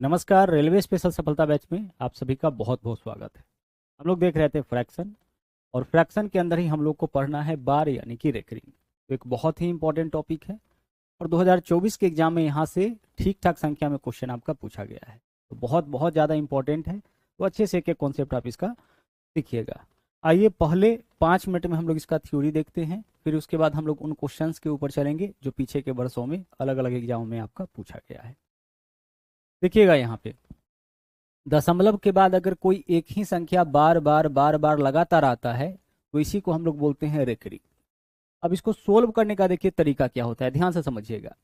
नमस्कार। Railway special सफलता batch में आप सभी का बहुत बहुत स्वागत है। हम लोग देख रहे थे फ्रैक्शन, और फ्रैक्शन के अंदर ही हम लोग को पढ़ना है बार यानी कि रेकरिंग। तो एक बहुत ही इंपॉर्टेंट टॉपिक है और 2024 के एग्जाम में यहाँ से ठीक ठाक संख्या में क्वेश्चन आपका पूछा गया है। तो बहुत बहुत ज़्यादा इंपॉर्टेंट है, तो अच्छे से एक एक कॉन्सेप्ट आप इसका सीखिएगा। आइए पहले 5 मिनट में हम लोग इसका थ्योरी देखते हैं, फिर उसके बाद हम लोग उन क्वेश्चंस के ऊपर चलेंगे जो पीछे के वर्षों में अलग अलग एग्जामों में आपका पूछा गया है। देखिएगा यहाँ पे दशमलव के बाद अगर कोई एक ही संख्या बार बार बार बार लगातार आता है तो इसी को हम लोग बोलते हैं रेकरिंग। अब इसको सोल्व करने का देखिए तरीका क्या होता है, ध्यान से समझिएगा।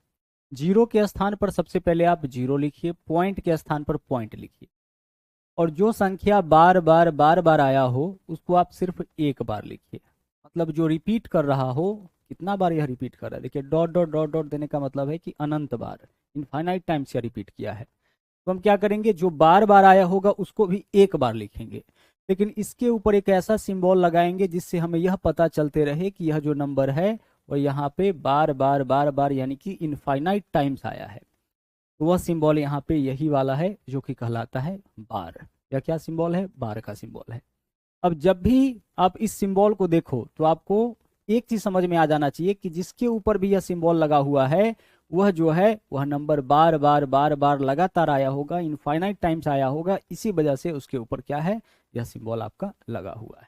जीरो के स्थान पर सबसे पहले आप जीरो लिखिए, पॉइंट के स्थान पर पॉइंट लिखिए, और जो संख्या बार बार बार बार आया हो उसको आप सिर्फ एक बार लिखिए। मतलब जो रिपीट कर रहा हो, कितना बार यह रिपीट कर रहा है, देखिए डॉट डॉट डॉट डॉट देने का मतलब है कि अनंत बार, इनफाइनाइट टाइम्स यह रिपीट किया है। तो हम क्या करेंगे, जो बार बार आया होगा उसको भी एक बार लिखेंगे, लेकिन इसके ऊपर एक ऐसा सिंबल लगाएंगे जिससे हमें यह पता चलते रहे कि यह जो नंबर है वह यहाँ पे बार बार बार बार यानी कि इनफाइनाइट टाइम्स आया है। तो वह सिंबल यहाँ पे यही वाला है जो कि कहलाता है बार। यह क्या सिंबल है, बार का सिंबल है। अब जब भी आप इस सिंबल को देखो तो आपको एक चीज समझ में आ जाना चाहिए कि जिसके ऊपर भी यह सिंबल लगा हुआ है वह जो है वह नंबर बार बार बार बार लगातार आया होगा, इनफाइनाइट टाइम्स आया होगा, इसी वजह से उसके ऊपर क्या है, यह सिंबल आपका लगा हुआ है।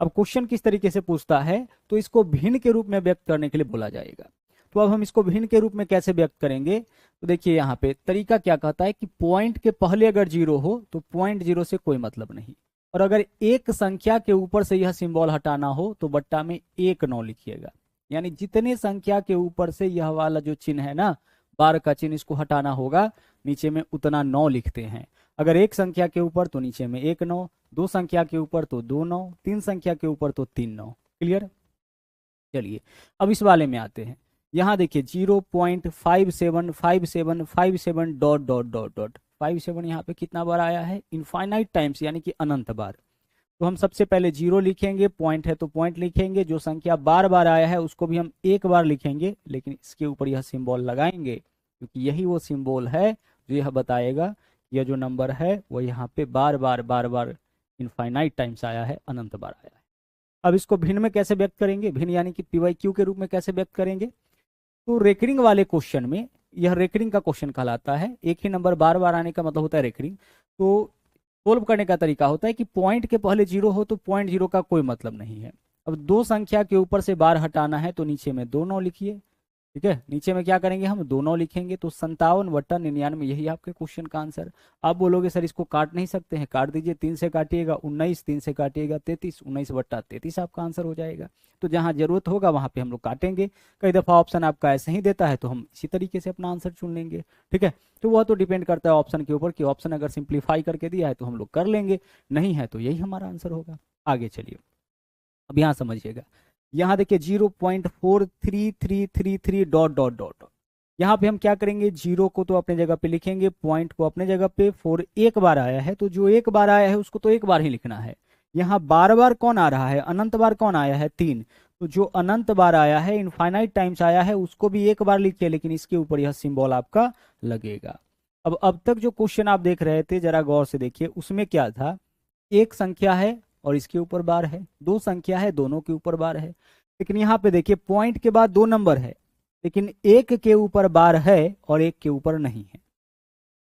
अब क्वेश्चन किस तरीके से पूछता है, तो इसको भिन्न के रूप में व्यक्त करने के लिए बोला जाएगा। तो अब हम इसको भिन्न के रूप में कैसे व्यक्त करेंगे, तो देखिए यहाँ पे तरीका क्या कहता है कि पॉइंट के पहले अगर जीरो हो तो पॉइंट जीरो से कोई मतलब नहीं, और अगर एक संख्या के ऊपर से यह सिंबल हटाना हो तो बट्टा में 1 9 लिखिएगा। यानी जितने संख्या के ऊपर से यह वाला जो चिन्ह है ना, बार का चिन्ह, इसको हटाना होगा, नीचे में उतना 9 लिखते हैं। अगर एक संख्या के ऊपर तो नीचे में 1 9, दो संख्या के ऊपर तो 2 9, तीन संख्या के ऊपर तो 3 9। क्लियर। चलिए अब इस वाले में आते हैं। यहाँ देखिए 0.575757 डॉट डॉट डॉट डॉट 57 यहाँ पे कितना बार आया है, इनफाइनाइट टाइम्स यानी कि अनंत बार। तो हम सबसे पहले जीरो लिखेंगे, पॉइंट है तो पॉइंट लिखेंगे, जो संख्या बार बार आया है उसको भी हम एक बार लिखेंगे, लेकिन इसके ऊपर यह सिंबल लगाएंगे क्योंकि यही वो सिंबल है जो यह बताएगा यह जो नंबर है वो यहाँ पे बार बार बार बार इनफाइनाइट टाइम्स आया है, अनंत बार आया है। अब इसको भिन्न में कैसे व्यक्त करेंगे, भिन्न यानी कि पीवाईक्यू के रूप में कैसे व्यक्त करेंगे, तो रेकरिंग वाले क्वेश्चन में यह रेकरिंग का क्वेश्चन कहलाता है। एक ही नंबर बार बार आने का मतलब होता है रेकरिंग। तो सोल्व करने का तरीका होता है कि पॉइंट के पहले जीरो हो तो पॉइंट जीरो का कोई मतलब नहीं है। अब दो संख्या के ऊपर से बार हटाना है तो नीचे में 2 9 लिखिए। ठीक है, नीचे में क्या करेंगे, हम 2 9 लिखेंगे, तो 57/99, यही आपके क्वेश्चन का आंसर। आप बोलोगे सर इसको काट नहीं सकते हैं, काट दीजिए, 3 से काटिएगा 19, 3 से काटिएगा 33, 19/33 आपका आंसर हो जाएगा। तो जहां जरूरत होगा वहां पे हम लोग काटेंगे। कई दफा ऑप्शन आपका ऐसे ही देता है तो हम इसी तरीके से अपना आंसर चुन लेंगे। ठीक है, तो वह तो डिपेंड करता है ऑप्शन के ऊपर कि ऑप्शन अगर सिंप्लीफाई करके दिया है तो हम लोग कर लेंगे, नहीं है तो यही हमारा आंसर होगा। आगे चलिए, अब यहाँ समझिएगा। यहाँ देखिए 0.4333 डॉट डॉट डॉट, यहाँ पे हम क्या करेंगे, जीरो को तो अपने जगह पे लिखेंगे, पॉइंट को अपने जगह पे, 4 एक बार आया है तो जो एक बार आया है उसको तो एक बार ही लिखना है। यहाँ बार बार कौन आ रहा है, अनंत बार कौन आया है, 3। तो जो अनंत बार आया है, इनफाइनाइट टाइम्स आया है, उसको भी एक बार लिखिए, लेकिन इसके ऊपर यह सिंबल आपका लगेगा। अब तक जो क्वेश्चन आप देख रहे थे जरा गौर से देखिए, उसमें क्या था, एक संख्या है और इसके ऊपर बार है, दो संख्या है दोनों के ऊपर बार है। लेकिन यहाँ पे देखिए पॉइंट के बाद 2 नंबर है, लेकिन एक के ऊपर बार है और एक के ऊपर नहीं है।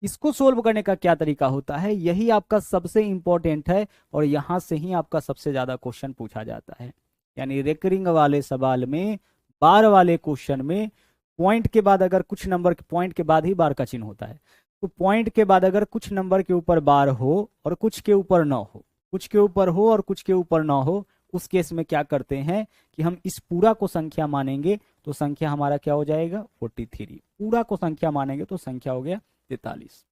इसको सोल्व करने का क्या तरीका होता है, यही आपका सबसे इंपॉर्टेंट है, और यहां से ही आपका सबसे ज्यादा क्वेश्चन पूछा जाता है। यानी रेकरिंग वाले सवाल में, बार वाले क्वेश्चन में, पॉइंट के बाद अगर कुछ नंबर, पॉइंट के बाद ही बार का चिन्ह होता है, तो पॉइंट के बाद अगर कुछ नंबर के ऊपर बार हो और कुछ के ऊपर न हो, कुछ के ऊपर हो और कुछ के ऊपर ना हो, उस केस में क्या करते हैं कि हम इस पूरा को संख्या मानेंगे, तो संख्या हमारा क्या हो जाएगा, 43। पूरा को संख्या मानेंगे तो संख्या हो गया 43।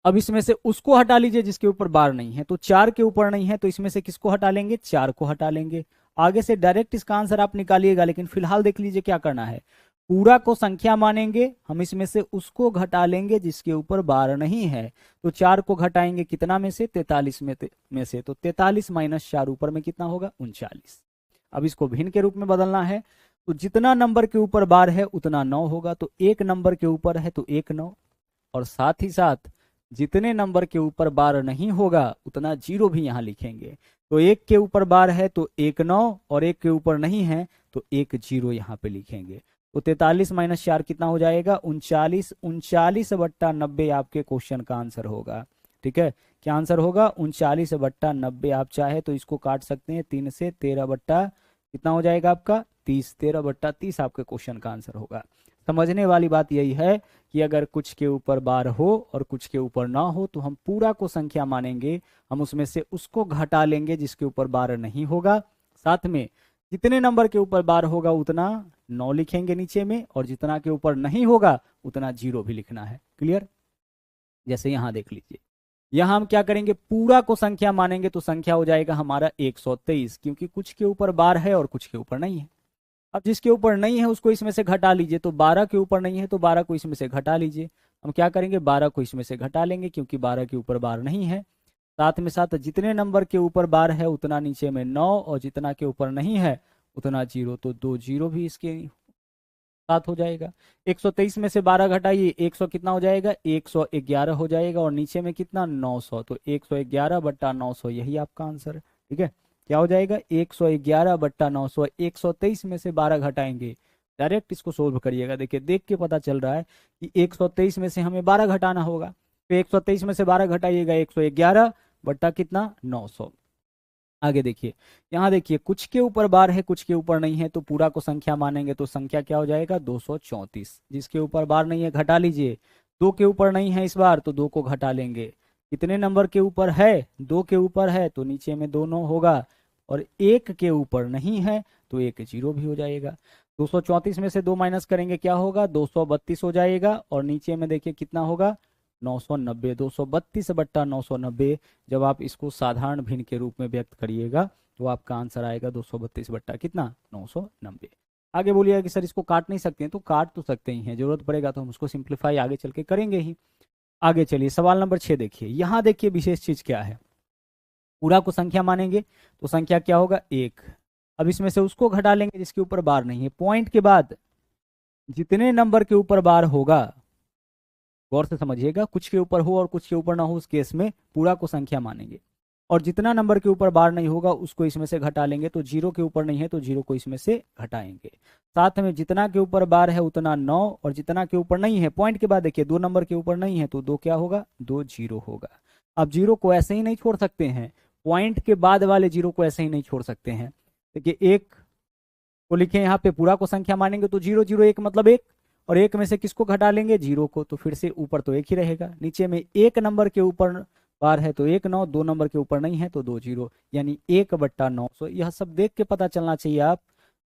अब इसमें से उसको हटा लीजिए जिसके ऊपर बार नहीं है, तो 4 के ऊपर नहीं है, तो इसमें से किसको हटा लेंगे, 4 को हटा लेंगे। आगे से डायरेक्ट इसका आंसर आप निकालिएगा, लेकिन फिलहाल देख लीजिए क्या करना है, पूरा को संख्या मानेंगे, हम इसमें से उसको घटा लेंगे जिसके ऊपर बार नहीं है। तो 4 को घटाएंगे कितना में से, 43 में से, तो 43 - 4 ऊपर में कितना होगा, 39। अब इसको भिन्न के रूप में बदलना है, तो जितना नंबर के ऊपर बार है उतना 9 होगा, तो एक नंबर के ऊपर है तो 1 9, और साथ ही साथ जितने नंबर के ऊपर बार नहीं होगा उतना जीरो भी यहाँ लिखेंगे। तो एक के ऊपर बार है तो 1 9 और एक के ऊपर नहीं है तो 1 0 यहाँ पे लिखेंगे। तो 43 - 4 कितना हो जाएगा? 39। 39/90 आपके क्वेश्चन का आंसर होगा। ठीक है, क्या आंसर होगा? 39/90। आप चाहे तो इसको काट सकते हैं 3 से। 13 कितना हो जाएगा आपका? 30। 13/30 आपके क्वेश्चन का आंसर होगा। समझने वाली बात यही है कि अगर कुछ के ऊपर बार हो और कुछ के ऊपर ना हो तो हम पूरा को संख्या मानेंगे, हम उसमें से उसको घटा लेंगे जिसके ऊपर बार नहीं होगा। साथ में जितने नंबर के ऊपर बार होगा उतना 9 लिखेंगे नीचे में, और जितना के ऊपर नहीं होगा उतना 0 भी लिखना है। क्लियर? जैसे यहां देख लीजिए, यहां हम क्या करेंगे? पूरा को संख्या मानेंगे तो संख्या हो जाएगा हमारा 123, क्योंकि कुछ के ऊपर बार है और कुछ के ऊपर नहीं है। अब जिसके ऊपर नहीं है उसको इसमें से घटा लीजिए। तो 12 के ऊपर नहीं है तो 12 को इसमें से घटा लीजिए। हम क्या करेंगे? 12 को इसमें से घटा लेंगे, क्योंकि 12 के ऊपर बार नहीं है। साथ में साथ जितने नंबर के ऊपर बार है उतना नीचे में 9, और जितना के ऊपर नहीं है उतना 0। तो 2 0 भी इसके साथ हो जाएगा। 123 में से 12 घटाइए, 100 कितना हो जाएगा? 111 हो जाएगा। और नीचे में कितना? 900। तो 111/900 यही आपका आंसर है। ठीक है, क्या हो जाएगा? 111/900। 123 में से 12 घटाएंगे, डायरेक्ट इसको सोल्व करिएगा। देखिए, देख के पता चल रहा है कि 123 में से हमें 12 घटाना होगा। तो 123 में से 12 घटाइएगा, 111 बट्टा कितना? 900। आगे देखिए, यहाँ देखिए, कुछ के ऊपर बार है कुछ के ऊपर नहीं है, तो पूरा को संख्या मानेंगे तो संख्या क्या हो जाएगा? 234। जिसके ऊपर बार नहीं है घटा लीजिए। 2 के ऊपर नहीं है इस बार तो 2 को घटा लेंगे। कितने नंबर के ऊपर है? 2 के ऊपर है तो नीचे में 2 9 होगा, और 1 के ऊपर नहीं है तो 1 0 भी हो जाएगा। 234 में से 2 माइनस करेंगे, क्या होगा? 232 हो जाएगा। और नीचे में देखिए कितना होगा? 990। 232/990। जब आप इसको साधारण भिन्न के रूप में व्यक्त करिएगा तो आपका आंसर आएगा 232 बट्टा कितना? 990। आगे बोलिएगा कि सर इसको काट नहीं सकते हैं, तो काट तो सकते ही हैं, जरूरत पड़ेगा तो हम उसको सिंप्लीफाई आगे चल के करेंगे ही। आगे चलिए, सवाल नंबर 6 देखिए। यहाँ देखिए विशेष चीज क्या है, पूरा को संख्या मानेंगे तो संख्या क्या होगा? 1। अब इसमें से उसको घटा लेंगे जिसके ऊपर बार नहीं है। पॉइंट के बाद जितने नंबर के ऊपर बार होगा, गौर से समझिएगा, कुछ के ऊपर हो और कुछ के ऊपर ना हो उस केस में पूरा को संख्या मानेंगे, और जितना नंबर के ऊपर बार नहीं होगा उसको इसमें से घटा लेंगे। तो 0 के ऊपर नहीं है तो 0 को इसमें से घटाएंगे। साथ में जितना के ऊपर बार है उतना 9, और जितना के ऊपर नहीं है, पॉइंट के बाद देखिए 2 नंबर के ऊपर नहीं है तो 2 क्या होगा? 2 0 होगा। अब 0 को ऐसे ही नहीं छोड़ सकते हैं, पॉइंट के बाद वाले 0 को ऐसे ही नहीं छोड़ सकते हैं। देखिए, 1 को लिखे यहाँ पे, पूरा को संख्या मानेंगे तो 0 0 1 मतलब 1, और 1 में से किसको घटा लेंगे? 0 को। तो फिर से ऊपर तो 1 ही रहेगा, नीचे में 1 नंबर के ऊपर बार है तो 1 9, 2 नंबर के ऊपर नहीं है तो 2 0, यानी 1/900। यह सब देख के पता चलना चाहिए आप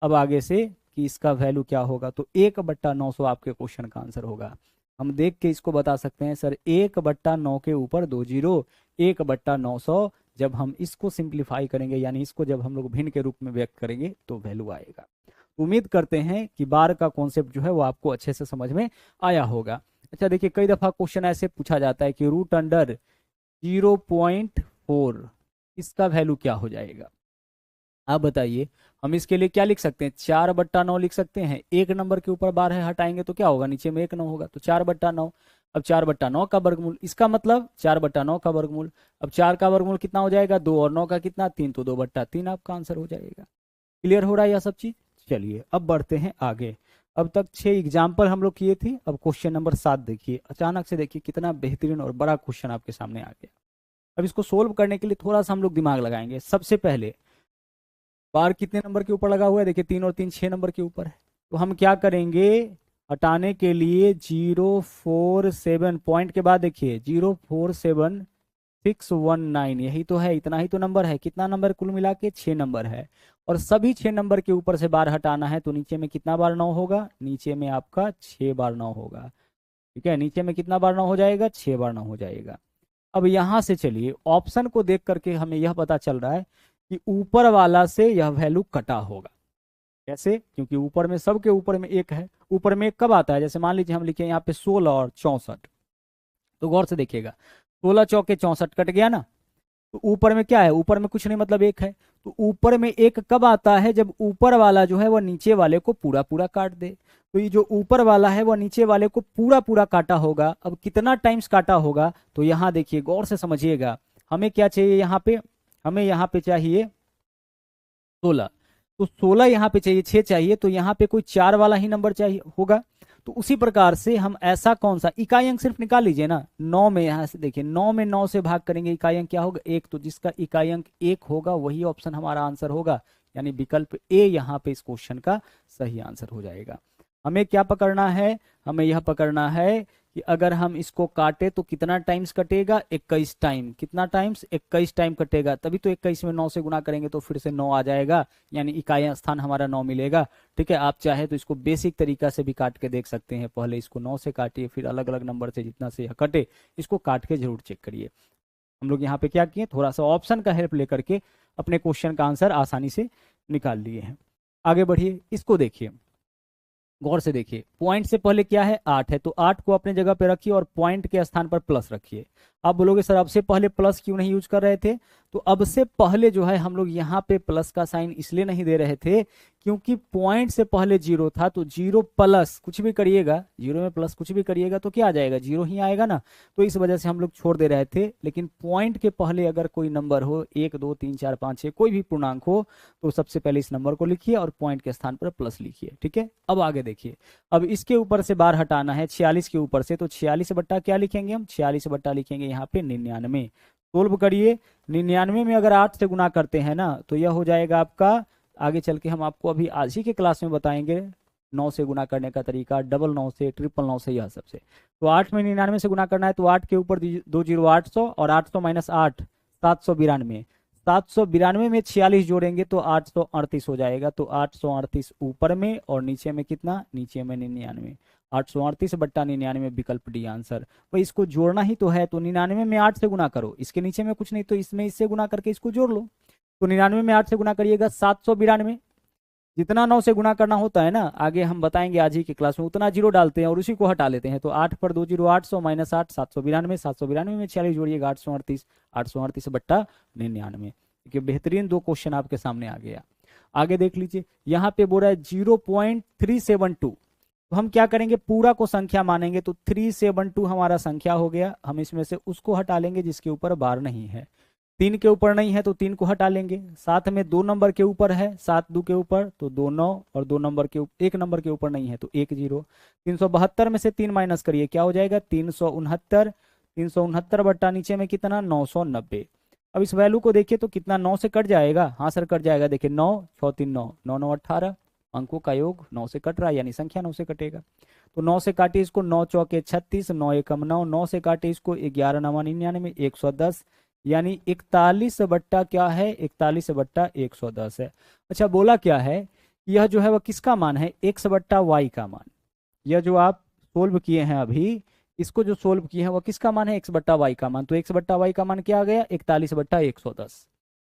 अब आगे से कि इसका वैल्यू क्या होगा। तो 1/900 आपके क्वेश्चन का आंसर होगा। हम देख के इसको बता सकते हैं सर 1/9 के ऊपर 2 0, 1/900। जब हम इसको सिंप्लीफाई करेंगे, यानी इसको जब हम लोग भिन्न के रूप में व्यक्त करेंगे तो वैल्यू आएगा। उम्मीद करते हैं कि बार का कॉन्सेप्ट जो है वो आपको अच्छे से समझ में आया होगा। अच्छा देखिए, कई दफा क्वेश्चन ऐसे पूछा जाता है कि रूट अंडर 0.4 इसका वैल्यू क्या हो जाएगा? आप बताइए, हम इसके लिए क्या लिख सकते हैं? 4/9 लिख सकते हैं। 1 नंबर के ऊपर बार है, हटाएंगे तो क्या होगा? नीचे में 1 9 होगा, तो 4/9। अब 4/9 का वर्गमूल, इसका मतलब 4/9 का वर्गमूल। अब 4 का वर्गमूल कितना हो जाएगा? 2, और 9 का कितना? 3, तो 2/3 आपका आंसर हो जाएगा। क्लियर हो रहा है यह सब चीज? चलिए अब बढ़ते हैं आगे। अब तक 6 एग्जाम्पल हम लोग किए थे, अब क्वेश्चन नंबर 7 देखिए। अचानक से देखिए कितना बेहतरीन और बड़ा क्वेश्चन आपके सामने आ गया। अब इसको सोल्व करने के लिए थोड़ा सा हम लोग दिमाग लगाएंगे। सबसे पहले बार कितने नंबर के ऊपर लगा हुआ है? देखिए 3 और 3 6 नंबर के ऊपर है। तो हम क्या करेंगे? हटाने के लिए 047, पॉइंट के बाद देखिए 047,619, यही तो है, इतना ही तो नंबर है। कितना नंबर कुल मिला के? 6 नंबर है, और सभी 6 नंबर के ऊपर से बार हटाना है। तो नीचे में कितना बार 9 होगा? नीचे में आपका 6 बार 9 होगा। ठीक है, नीचे में कितना बार 9 हो जाएगा? 6 बार 9 हो जाएगा। अब यहां से चलिए, ऑप्शन को देख करके हमें यह पता चल रहा है कि ऊपर वाला से यह वैल्यू कटा होगा। कैसे? क्योंकि ऊपर में, सबके ऊपर में 1 है। ऊपर में 1 कब आता है? जैसे मान लीजिए हम लिखे यहाँ पे 16 और 64, तो गौर से देखिएगा, 16 चौके 64 कट गया ना, तो ऊपर में क्या है? ऊपर में कुछ नहीं, मतलब 1 है। तो ऊपर में एक कब आता है, जब ऊपर वाला जो है वह नीचे वाले को पूरा पूरा काट दे। तो ये जो ऊपर वाला है वह नीचे वाले को पूरा पूरा काटा होगा। अब कितना टाइम्स काटा होगा, तो यहाँ देखिए गौर से समझिएगा, हमें क्या चाहिए यहाँ पे, हमें यहाँ पे चाहिए 16। तो 16 यहाँ पे चाहिए, 6 चाहिए, तो यहाँ पे कोई 4 वाला ही नंबर चाहिए होगा। तो उसी प्रकार से हम ऐसा कौन सा इकाई अंक सिर्फ निकाल लीजिए ना, 9 में यहाँ से देखिए 9 में 9 से भाग करेंगे, इकाई अंक क्या होगा 1, तो जिसका इकाई अंक 1 होगा वही ऑप्शन हमारा आंसर होगा, यानी विकल्प ए यहाँ पे इस क्वेश्चन का सही आंसर हो जाएगा। हमें क्या पकड़ना है, हमें यह पकड़ना है कि अगर हम इसको काटे तो कितना टाइम्स कटेगा, 21 टाइम। कितना टाइम्स, 21 टाइम कटेगा, तभी तो 21 में 9 से गुना करेंगे तो फिर से 9 आ जाएगा, यानी इकाई स्थान हमारा 9 मिलेगा। ठीक है, आप चाहे तो इसको बेसिक तरीका से भी काट के देख सकते हैं, पहले इसको 9 से काटिए, फिर अलग अलग नंबर से जितना से यह कटे इसको काट के जरूर चेक करिए। हम लोग यहाँ पे क्या किए, थोड़ा सा ऑप्शन का हेल्प लेकर के अपने क्वेश्चन का आंसर आसानी से निकाल लिए हैं। आगे बढ़िए, इसको देखिए, गौर से देखिए, पॉइंट से पहले क्या है 8 है, तो 8 को अपने जगह पे रखिए और पॉइंट के स्थान पर प्लस रखिए। आप बोलोगे सर अब से पहले प्लस क्यों नहीं यूज कर रहे थे, तो अब से पहले जो है हम लोग यहाँ पे प्लस का साइन इसलिए नहीं दे रहे थे क्योंकि पॉइंट से पहले 0 था, तो 0 प्लस कुछ भी करिएगा, 0 में प्लस कुछ भी करिएगा तो क्या आ जाएगा, 0 ही आएगा ना, तो इस वजह से हम लोग छोड़ दे रहे थे। लेकिन पॉइंट के पहले अगर कोई नंबर हो 1 2 3 4 5 6 कोई भी पूर्णांक हो तो सबसे पहले इस नंबर को लिखिए और पॉइंट के स्थान पर प्लस लिखिए। ठीक है, अब आगे देखिए, अब इसके ऊपर से बार हटाना है 46 के ऊपर से, तो 46 बट्टा क्या लिखेंगे हम, 46 बट्टा लिखेंगे यहाँ पे 99। सोल्व करिए, 99 में अगर 8 से गुना करते हैं ना तो यह हो जाएगा आपका, आगे चल के हम आपको अभी आज ही के क्लास में बताएंगे 9 से गुना करने का तरीका, डबल 9 से, ट्रिपल 9 से, यह सबसे। तो 8 में 99 से गुना करना है, तो 8 के ऊपर 2 जीरो 800 और 800 माइनस 8 792, 792 में 46 जोड़ेंगे तो 838 हो जाएगा। तो 838 ऊपर में और नीचे में कितना, नीचे में 99, 838 बट्टा 99 विकल्प डी आंसर। भाई इसको जोड़ना ही तो है, तो 99 में 8 से गुना करो, इसके नीचे में कुछ नहीं तो इसमें इससे गुना करके इसको जोड़ लो। तो 99 में 8 से गुना करिएगा 792, जितना 9 से गुना करना होता है ना, आगे हम बताएंगे आज ही की क्लास में, उतना जीरो डालते हैं और उसी को हटा लेते हैं। तो 8 पर 2 जीरो 800 माइनस 8 792, 792 में 46 जोड़िएगा 838, 838 बट्टा 99। देखिए बेहतरीन 2 क्वेश्चन आपके सामने आ गया। आगे देख लीजिए, यहाँ पे बोल रहा है 0.372, तो हम क्या करेंगे, पूरा को संख्या मानेंगे, तो 372 हमारा संख्या हो गया। हम इसमें से उसको हटा लेंगे जिसके ऊपर बार नहीं है, 3 के ऊपर नहीं है तो 3 को हटा लेंगे, साथ में 2 नंबर के ऊपर है, 7 2 के ऊपर तो 2 9, और 2 नंबर के ऊपर, 1 नंबर के ऊपर नहीं है तो 1 0। 372 में से 3 माइनस करिए, क्या हो जाएगा 369, 369 बट्टा नीचे में कितना 990। अब इस वैल्यू को देखिए तो कितना 9 से कट जाएगा, हाँ सर कट जाएगा, देखिए 9 6 3 9 9 9 18, अंकों का योग 9 से कट रहा है, यानी संख्या 9 से कटेगा। तो 9 से काटे इसको, 9 चौके 36, 9 एकम 9, 9 से काटे इसको 11 9 99, 110, यानी 41 बट्टा क्या है, 41 बट्टा 110 है। अच्छा बोला क्या है, यह जो है वह किसका मान है, x बट्टा वाई का मान। यह जो आप सोल्व किए हैं अभी, इसको जो सोल्व किए हैं वह किसका मान है, x बट्टा वाई का मान। तो x बट्टा वाई का मान क्या आ गया, 41 बट्टा 110।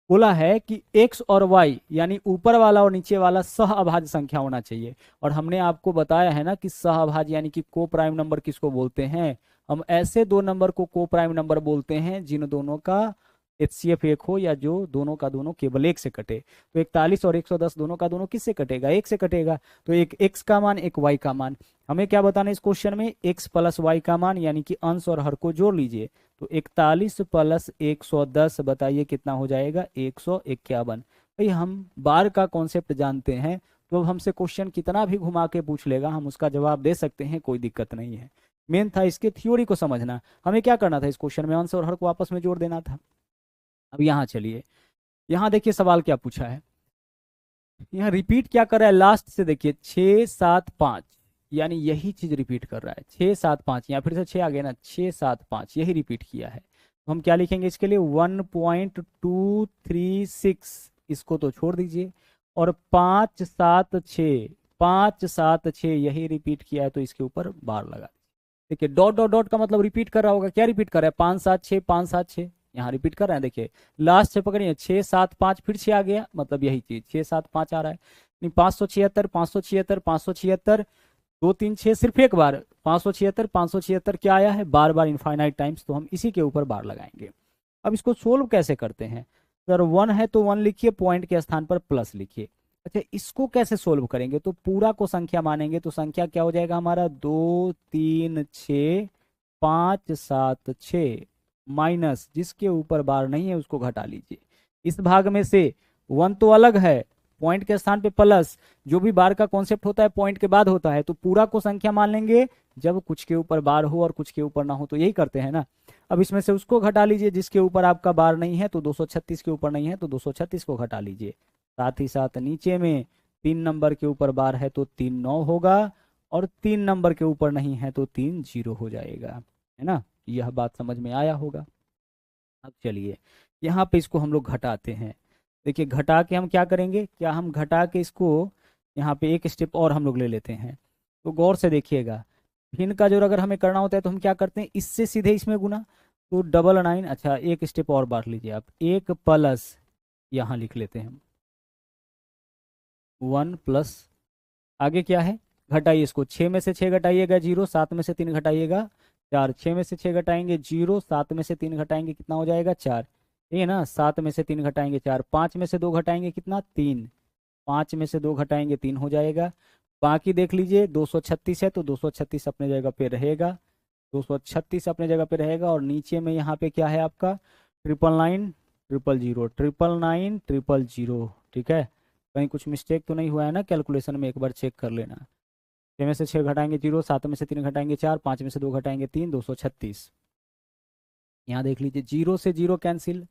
बोला है कि x और y यानी ऊपर वाला और नीचे वाला सहअभाज्य संख्या होना चाहिए, और हमने आपको बताया है ना कि सहअभाज्य यानी कि को प्राइम नंबर किसको बोलते हैं, हम ऐसे 2 नंबर को को प्राइम नंबर बोलते हैं जिन दोनों का HCF 1 हो या जो दोनों का दोनों केवल 1 से कटे। तो 41 और 110 दोनों का दोनों किससे कटेगा, 1 से कटेगा। तो एक x का मान, एक y का मान। हमें क्या बताना है इस क्वेश्चन में, x प्लस y का मान, यानी कि अंश और हर को जोड़ लीजिए। तो 41 प्लस 110 बताइए कितना हो जाएगा, 151। भाई हम बार का कॉन्सेप्ट जानते हैं, तो अब हमसे क्वेश्चन कितना भी घुमा के पूछ लेगा हम उसका जवाब दे सकते हैं, कोई दिक्कत नहीं है। मेन था इसके थ्योरी को समझना, हमें क्या करना था इस क्वेश्चन में, अंश और हर को आपस में जोड़ देना था। अब यहाँ चलिए, यहाँ देखिए सवाल क्या पूछा है, यहाँ रिपीट क्या कर रहा है, लास्ट से देखिए 6 7 5, यानी यही चीज रिपीट कर रहा है, 6 7 5, यहाँ फिर से 6 आ गया ना, 6 7 5 यही रिपीट किया है। तो हम क्या लिखेंगे इसके लिए, 1.236, इसको तो छोड़ दीजिए, और 5 7 6, 5 7 6 यही रिपीट किया है, तो इसके ऊपर बार लगा दीजिए। देखिए डॉट डॉट डॉट का मतलब रिपीट कर रहा होगा, क्या रिपीट कर रहा है, 5 7 6 5 7 6, यहाँ रिपीट कर रहे हैं। देखिए लास्ट से पकड़िए, 6 7 5 फिर 6 आ गया, मतलब यही चीज 6 7 5 आ रहा है। 576 576 576 2 3 6 सिर्फ एक बार, 576 576 क्या आया है, बार बार इनफाइनाइट टाइम्स, तो हम इसी के ऊपर बार लगाएंगे। अब इसको सोल्व कैसे करते हैं, अगर 1 है तो 1 लिखिए, पॉइंट के स्थान पर प्लस लिखिए। अच्छा, इसको कैसे सोल्व करेंगे? तो पूरा को संख्या मानेंगे, तो संख्या क्या हो जाएगा हमारा, 2 3 6 5 7 6 माइनस जिसके ऊपर बार नहीं है उसको घटा लीजिए। इस भाग में से 1 तो अलग है, पॉइंट के स्थान पे प्लस, जो भी बार का कॉन्सेप्ट होता है पॉइंट के बाद होता है, तो पूरा को संख्या मान लेंगे जब कुछ के ऊपर बार हो और कुछ के ऊपर ना हो, तो यही करते हैं ना। अब इसमें से उसको घटा लीजिए जिसके ऊपर आपका बार नहीं है, तो 236 के ऊपर नहीं है तो 236 को घटा लीजिए। साथ ही साथ नीचे में 3 नंबर के ऊपर बार है तो 3 9 होगा, और 3 नंबर के ऊपर नहीं है तो 3 0 हो जाएगा, है ना। यह बात समझ में आया होगा। अब चलिए यहाँ पे इसको हम लोग घटाते हैं। देखिए घटा के हम क्या करेंगे, क्या हम घटा के इसको यहाँ पे एक स्टेप और हम लोग ले लेते हैं। तो गौर से देखिएगा, भिन्न का जो अगर हमें करना होता है तो हम क्या करते हैं, इससे सीधे इसमें गुना, तो 99। अच्छा एक स्टेप और बांट लीजिए आप, एक प्लस यहाँ लिख लेते हैं हम 1 प्लस, आगे क्या है, घटाइए इसको, 6 में से 6 घटाइएगा 0, 7 में से 3 घटाइएगा 4, 6 में से 6 घटाएंगे 0, 7 में से 3 घटाएंगे कितना हो जाएगा 4, ये ना, 7 में से 3 घटाएंगे 4, 5 में से 2 घटाएंगे कितना 3, 5 में से 2 घटाएंगे 3 हो जाएगा। बाकी देख लीजिए 236 है तो 236 अपने जगह पे रहेगा, 236 अपने जगह पे रहेगा। और नीचे में यहाँ पे क्या है आपका, 999 000 999 000, ठीक है। कहीं कुछ मिस्टेक तो नहीं हुआ है ना कैलकुलेशन में, एक बार चेक कर लेना। 6 में से 6 घटाएंगे 0, 7 में से 3 घटाएंगे 4, 5 में से 2 घटाएंगे 3, 236। यहाँ देख लीजिए 0 से 0 कैंसिल।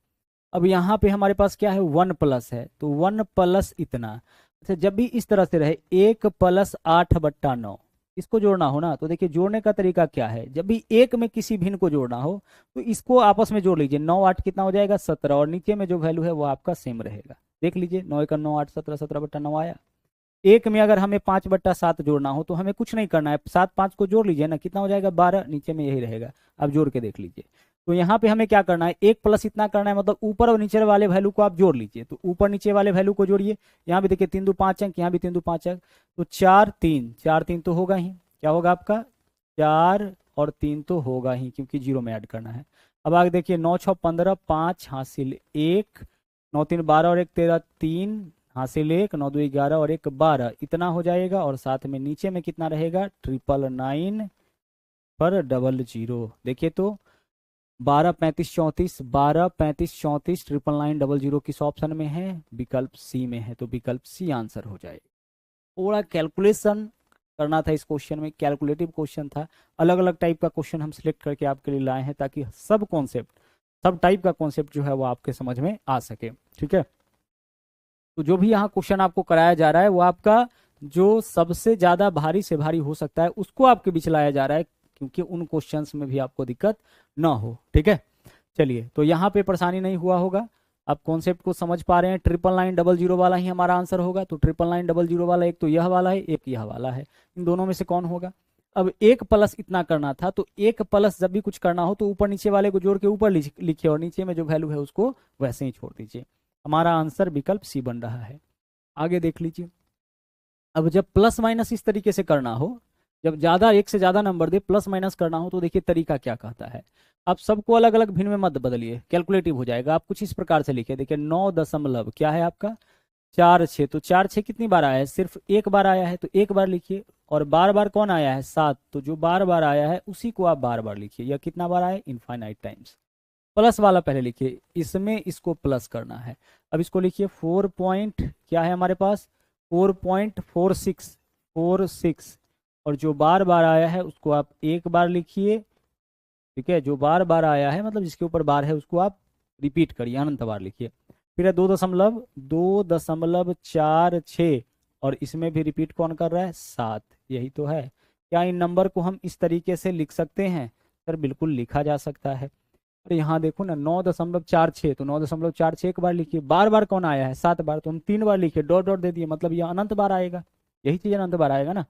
अब यहाँ पे हमारे पास क्या है, 1 प्लस है, तो 1 प्लस इतना। अच्छा जब भी इस तरह से रहे 1 प्लस 8/9 इसको जोड़ना हो ना, तो देखिए जोड़ने का तरीका क्या है, जब भी एक में किसी भिन्न को जोड़ना हो तो इसको आपस में जोड़ लीजिए, 9 8 कितना हो जाएगा 17, और नीचे में जो वैल्यू है वो आपका सेम रहेगा। देख लीजिए 9 1 9 8 17, 17/9 आया। एक में अगर हमें 5/7 जोड़ना हो तो हमें कुछ नहीं करना है, 7 5 को जोड़ लीजिए ना, कितना हो जाएगा 12, नीचे में यही रहेगा। अब जोड़ के देख लीजिए, तो यहाँ पे हमें क्या करना है, 1 प्लस इतना करना है, मतलब ऊपर और नीचे वाले वैल्यू को आप जोड़ लीजिए। तो ऊपर नीचे वाले वैल्यू को जोड़िए, यहाँ भी देखिए 3 2 5 अंक, यहाँ भी 3 2 5 अंक, तो 4 3 4 3 तो होगा ही, क्या होगा आपका 4 और 3 तो होगा ही, क्योंकि 0 में ऐड करना है। अब आगे देखिए 9 6 15, 5 हासिल 1, 9 3 12 और 1 13, 3 हासिल 1, 9 2 11 और 1 12, इतना हो जाएगा। और साथ में नीचे में कितना रहेगा, 999 पर 00। देखिए तो 12 35 34, 12 35 34, 999 00 किस ऑप्शन में है, विकल्प सी में है, तो विकल्प सी आंसर हो जाएगा। थोड़ा कैलकुलेशन करना था इस क्वेश्चन में, कैलकुलेटिव क्वेश्चन था, अलग अलग टाइप का क्वेश्चन हम सिलेक्ट करके आपके लिए लाए हैं ताकि सब कॉन्सेप्ट, सब टाइप का कॉन्सेप्ट जो है वो आपके समझ में आ सके, ठीक है। तो जो भी यहाँ क्वेश्चन आपको कराया जा रहा है वो आपका जो सबसे ज्यादा भारी से भारी हो सकता है उसको आपके बीच लाया जा रहा है, क्योंकि उन क्वेश्चंस में भी आपको दिक्कत ना हो, ठीक है। चलिए तो यहाँ पे परेशानी नहीं हुआ होगा, आप कॉन्सेप्ट को समझ पा रहे हैं। 999 00 वाला ही हमारा आंसर होगा, तो 999 00 वाला एक तो यह वाला है, एक यह वाला है, इन दोनों में से कौन होगा। अब 1 प्लस इतना करना था, तो 1 प्लस जब भी कुछ करना हो तो ऊपर नीचे वाले को जोड़ के ऊपर लिखिए, और नीचे में जो वैल्यू है उसको वैसे ही छोड़ दीजिए। हमारा आंसर विकल्प सी बन रहा है। आगे देख लीजिए, अब जब प्लस माइनस इस तरीके से करना हो, जब ज्यादा एक से ज्यादा नंबर दे प्लस माइनस करना हो, तो देखिए तरीका क्या कहता है। आप सबको अलग अलग भिन्न में मत बदलिए, कैलकुलेटिव हो जाएगा। आप कुछ इस प्रकार से लिखिए, देखिए 9 दशमलव क्या है आपका 4 6, तो 4 6 कितनी बार आया है, सिर्फ एक बार आया है, तो एक बार लिखिए। और बार बार कौन आया है 7, तो जो बार बार आया है उसी को आप बार बार लिखिए। यह कितना बार आया है, इनफाइनाइट टाइम्स। प्लस वाला पहले लिखिए, इसमें इसको प्लस करना है। अब इसको लिखिए 4 पॉइंट क्या है हमारे पास 4.46, और जो बार बार आया है उसको आप एक बार लिखिए, ठीक है। जो बार बार आया है मतलब जिसके ऊपर बार है उसको आप रिपीट करिए, अनंत बार लिखिए। फिर है 2.46, और इसमें भी रिपीट कौन कर रहा है 7, यही तो है। क्या इन नंबर को हम इस तरीके से लिख सकते हैं, सर बिल्कुल लिखा जा सकता है। अरे यहाँ देखो ना 9.46, तो 9.46 एक बार लिखिए, बार बार कौन आया है 7 बार, तो हम 3 बार लिखिए, डॉट डॉट दे दिए, मतलब ये अनंत बार आएगा, यही चीज अनंत बार आएगा ना।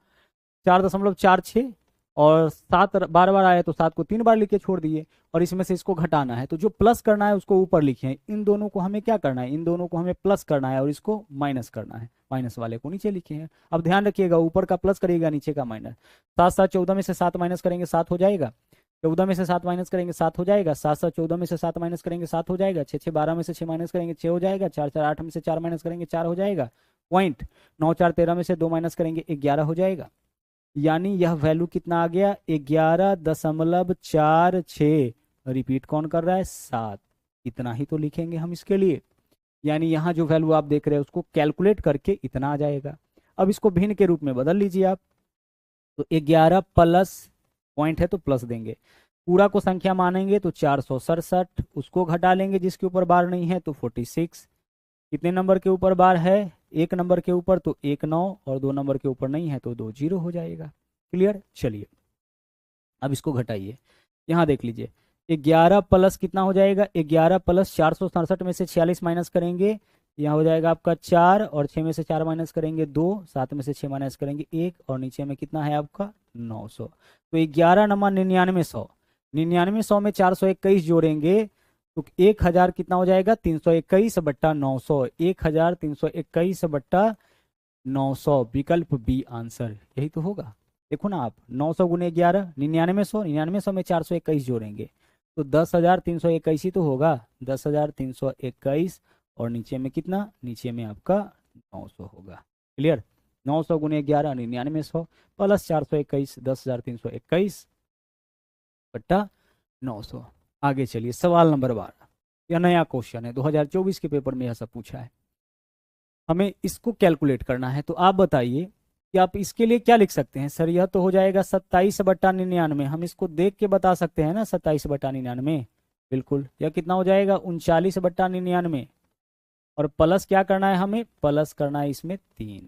4.46 और 7 बार बार आया तो 7 को 3 बार लिख के छोड़ दिए, और इसमें से इसको घटाना है, तो जो प्लस करना है उसको ऊपर लिखे। इन दोनों को हमें क्या करना है, इन दोनों को हमें प्लस करना है और इसको माइनस करना है, माइनस वाले को नीचे लिखे हैं। अब ध्यान रखिएगा ऊपर का प्लस करिएगा नीचे का माइनस। 7 7 14 में से 7 माइनस करेंगे 7 हो जाएगा, 14 में से 7 माइनस करेंगे 7 हो जाएगा, 7 7 14 में से 7 माइनस करेंगे 7 हो जाएगा, 6 6 12 में से 6 माइनस करेंगे 6 हो जाएगा, 4 4 8 में से 4 माइनस करेंगे 4 हो जाएगा, पॉइंट 9 4 13 में से 2 माइनस करेंगे 11 हो जाएगा। यानी यह वैल्यू कितना आ गया 11.46। रिपीट कौन कर रहा है 7। इतना ही तो लिखेंगे हम इसके लिए। यानी यहाँ जो वैल्यू आप देख रहे हैं उसको कैलकुलेट करके इतना आ जाएगा। अब इसको भिन्न के रूप में बदल लीजिए आप, तो 11 प्लस पॉइंट है तो प्लस देंगे, पूरा को संख्या मानेंगे तो 467, उसको घटा लेंगे जिसके ऊपर बार नहीं है तो 46। कितने नंबर के ऊपर बार है, एक नंबर के ऊपर तो 1 9, और 2 नंबर के ऊपर नहीं है तो 2 0 हो जाएगा। क्लियर। चलिए अब इसको घटाइए, यहाँ देख लीजिए 11 प्लस कितना हो जाएगा, 11 प्लस 467 में से 46 माइनस करेंगे, यहाँ हो जाएगा आपका 4, और 6 में से 4 माइनस करेंगे 2, 7 में से 6 माइनस करेंगे 1, और नीचे में कितना है आपका 900। तो 11 नमा 9900, 9900 में 421 जोड़ेंगे तो 1000 कितना हो जाएगा 321 बट्टा 900, 1321 बट्टा 900, विकल्प बी आंसर यही तो होगा। देखो ना आप, 900 गुने 11 9900, 9900 में 421 जोड़ेंगे तो 10,321 ही तो होगा, 10,321, और नीचे में कितना, नीचे में आपका 900 होगा। क्लियर। 900 गुने 11 9900 प्लस 421 10,321 बट्टा 900। आगे चलिए सवाल नंबर 12, यह नया क्वेश्चन है 2024 के पेपर में यह सब पूछा है, हमें इसको कैलकुलेट करना है। तो आप बताइए कि आप इसके लिए क्या लिख सकते हैं। सर यह तो हो जाएगा 27 बट्टा 99, हम इसको देख के बता सकते हैं ना 27 बट्टा 99, बिल्कुल। यह कितना हो जाएगा 39 बट्टा 99, और प्लस क्या करना है, हमें प्लस करना है इसमें 3।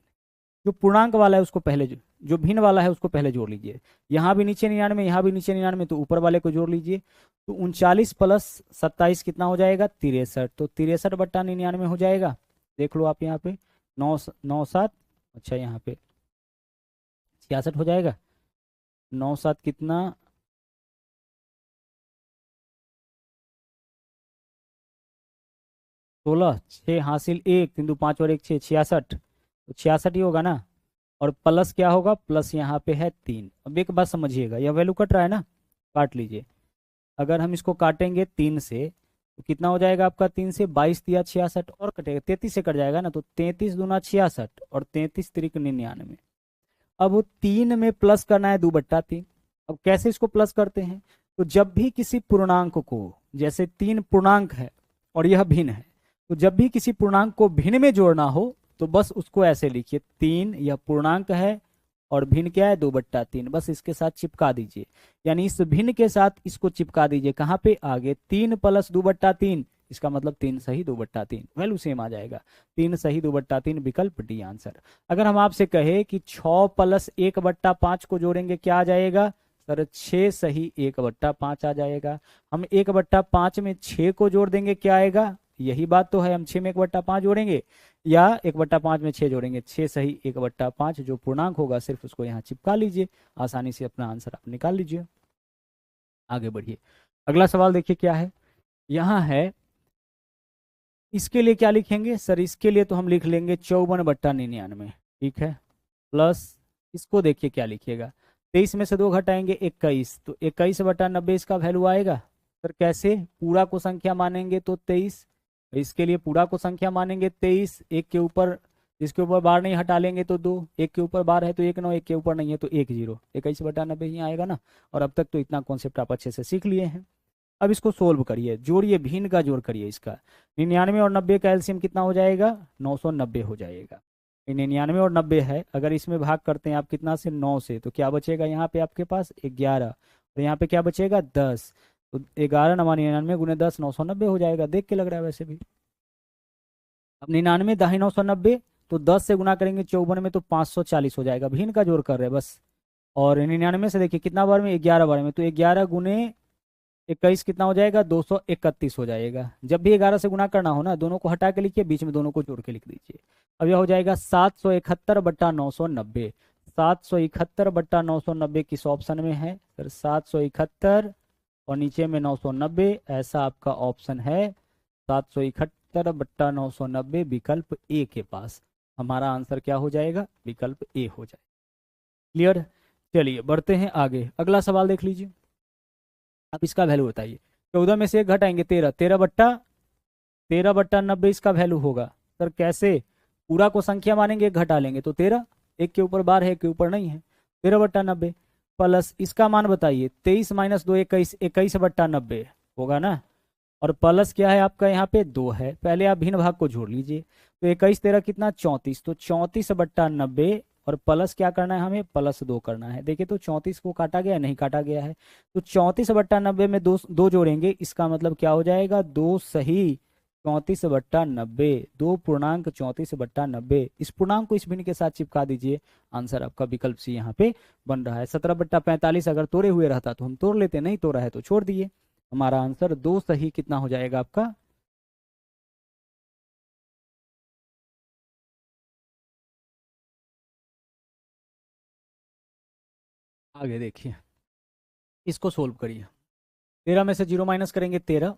जो पूर्णांक वाला है उसको पहले, जो भिन्न वाला है उसको पहले जोड़ लीजिए। यहाँ भी नीचे 99, यहाँ भी नीचे 99, तो ऊपर वाले को जोड़ लीजिए। तो 39 प्लस 27 कितना हो जाएगा 63, तो 63 बट्टा 99 हो जाएगा। देख लो आप यहाँ पे 9 9 7, अच्छा यहाँ पे 66 हो जाएगा। 9 7 कितना 16, 6 हासिल 1, 3 2 5 और 1 6, 66, तो 66 ही होगा ना। और प्लस क्या होगा, प्लस यहाँ पे है 3। अब एक बात समझिएगा, यह वैल्यू कट रहा है ना, काट लीजिए। अगर हम इसको काटेंगे 3 से तो कितना हो जाएगा आपका, 3 से 22 दिया 66, और कटेगा 33 से कट जाएगा ना, तो 33 दूना 66 और 33 त्रिक 99। अब 3 में प्लस करना है 2/3। अब कैसे इसको प्लस करते हैं, तो जब भी किसी पूर्णांक को, जैसे 3 पूर्णांक है और यह भिन्न है, तो जब भी किसी पूर्णांक को भिन्न में जोड़ना हो तो बस उसको ऐसे लिखिए, 3 यह पूर्णांक है और भिन्न क्या है 2/3, बस इसके साथ चिपका दीजिए। यानी इस भिन्न के साथ इसको चिपका दीजिए, कहाँ पे, आगे। 3 प्लस 2/3, इसका मतलब 3 सही 2/3, वैल्यू सेम आ जाएगा। 3 सही 2/3, विकल्प डी आंसर। अगर हम आपसे कहे कि 6 प्लस 1/5 को जोड़ेंगे क्या आ जाएगा, सर 6 सही 1/5 आ जाएगा। हम 1/5 में 6 को जोड़ देंगे क्या आएगा, यही बात तो है, हम 6 में 1/5 जोड़ेंगे या 1/5 में 6 जोड़ेंगे, 6 सही 1/5, जो पूर्णांक होगा सिर्फ उसको यहाँ चिपका लीजिए, आसानी से अपना आंसर आप निकाल लीजिए। आगे बढ़िए, अगला सवाल देखिए क्या है। यहाँ है, इसके लिए क्या लिखेंगे, सर इसके लिए तो हम लिख लेंगे 54/99, ठीक है। प्लस इसको देखिए क्या लिखिएगा, 23 में से 2 घटाएंगे 21, तो 21/90 इसका वैल्यू आएगा। सर कैसे, पूरा को संख्या मानेंगे तो 23, इसके लिए पूरा को संख्या मानेंगे 23, एक के ऊपर, जिसके ऊपर बार नहीं हटा लेंगे तो 2, एक के ऊपर बार है तो 1 9, एक के ऊपर नहीं है तो 1 0, 21/90 ही आएगा ना। और अब तक तो इतना कॉन्सेप्ट आप अच्छे से सीख लिए हैं। अब इसको सोल्व करिए, जोड़िए, भिन्न का जोड़ करिए इसका। 99 और 90 का एलसीएम कितना हो जाएगा, 990 हो जाएगा। 99 और 90 है, अगर इसमें भाग करते हैं आप कितना से, 9 से, तो क्या बचेगा यहाँ पे आपके पास 11, और यहाँ पे क्या बचेगा 10, तो 11 9 99 गुने 10 990 हो जाएगा। देख के लग रहा है वैसे भी। अब 99 दाही 990, तो 10 से गुना करेंगे 54 में तो 540 हो जाएगा। भिन्न का जोड़ कर रहे हैं बस। और 99 से देखिए कितना बार में, 11 बार में, तो 11 गुने 21 कितना हो जाएगा, 231 हो जाएगा। जब भी 11 से गुना करना हो ना, दोनों को हटा के लिखिए, बीच में दोनों को जोड़ के लिख दीजिए। अब यह हो जाएगा 771/990, 771/990 किस ऑप्शन में है, सर 771 और नीचे में 990, ऐसा आपका ऑप्शन है 771/990, विकल्प ए के पास। हमारा आंसर क्या हो जाएगा, विकल्प ए हो जाएगा। क्लियर। चलिए बढ़ते हैं आगे, अगला सवाल देख लीजिए। अब इसका वैल्यू बताइए। 14 में से एक घटाएंगे 13, 13/90 इसका वैल्यू होगा। सर कैसे? पूरा को संख्या मानेंगे, एक घटा लेंगे तो 13, एक के ऊपर बार है, एक के ऊपर नहीं है, 13/90 प्लस इसका मान बताइए, 23 - 2 21, 21/90 होगा ना। और प्लस क्या है आपका यहाँ पे 2 है, पहले आप भिन्न भाग को जोड़ लीजिए। तो 21 13 कितना 34, तो 34/90 और प्लस क्या करना है हमें, +2 करना है। देखिए तो 34 को काटा गया है, नहीं काटा गया है, तो 34/90 में दो दो जोड़ेंगे, इसका मतलब क्या हो जाएगा, 2 सही 34/90, 2.34/90। इस पूर्णांक को इस भिन्न के साथ चिपका दीजिए, आंसर आपका विकल्प सी यहाँ पे बन रहा है। 17/45 अगर तोड़े हुए रहता तो हम तोड़ लेते, नहीं तोड़ा है तो छोड़ दिए। हमारा आंसर 2 सही कितना हो जाएगा आपका, आगे देखिए, इसको सोल्व करिए। 13 में से 0 माइनस करेंगे 13,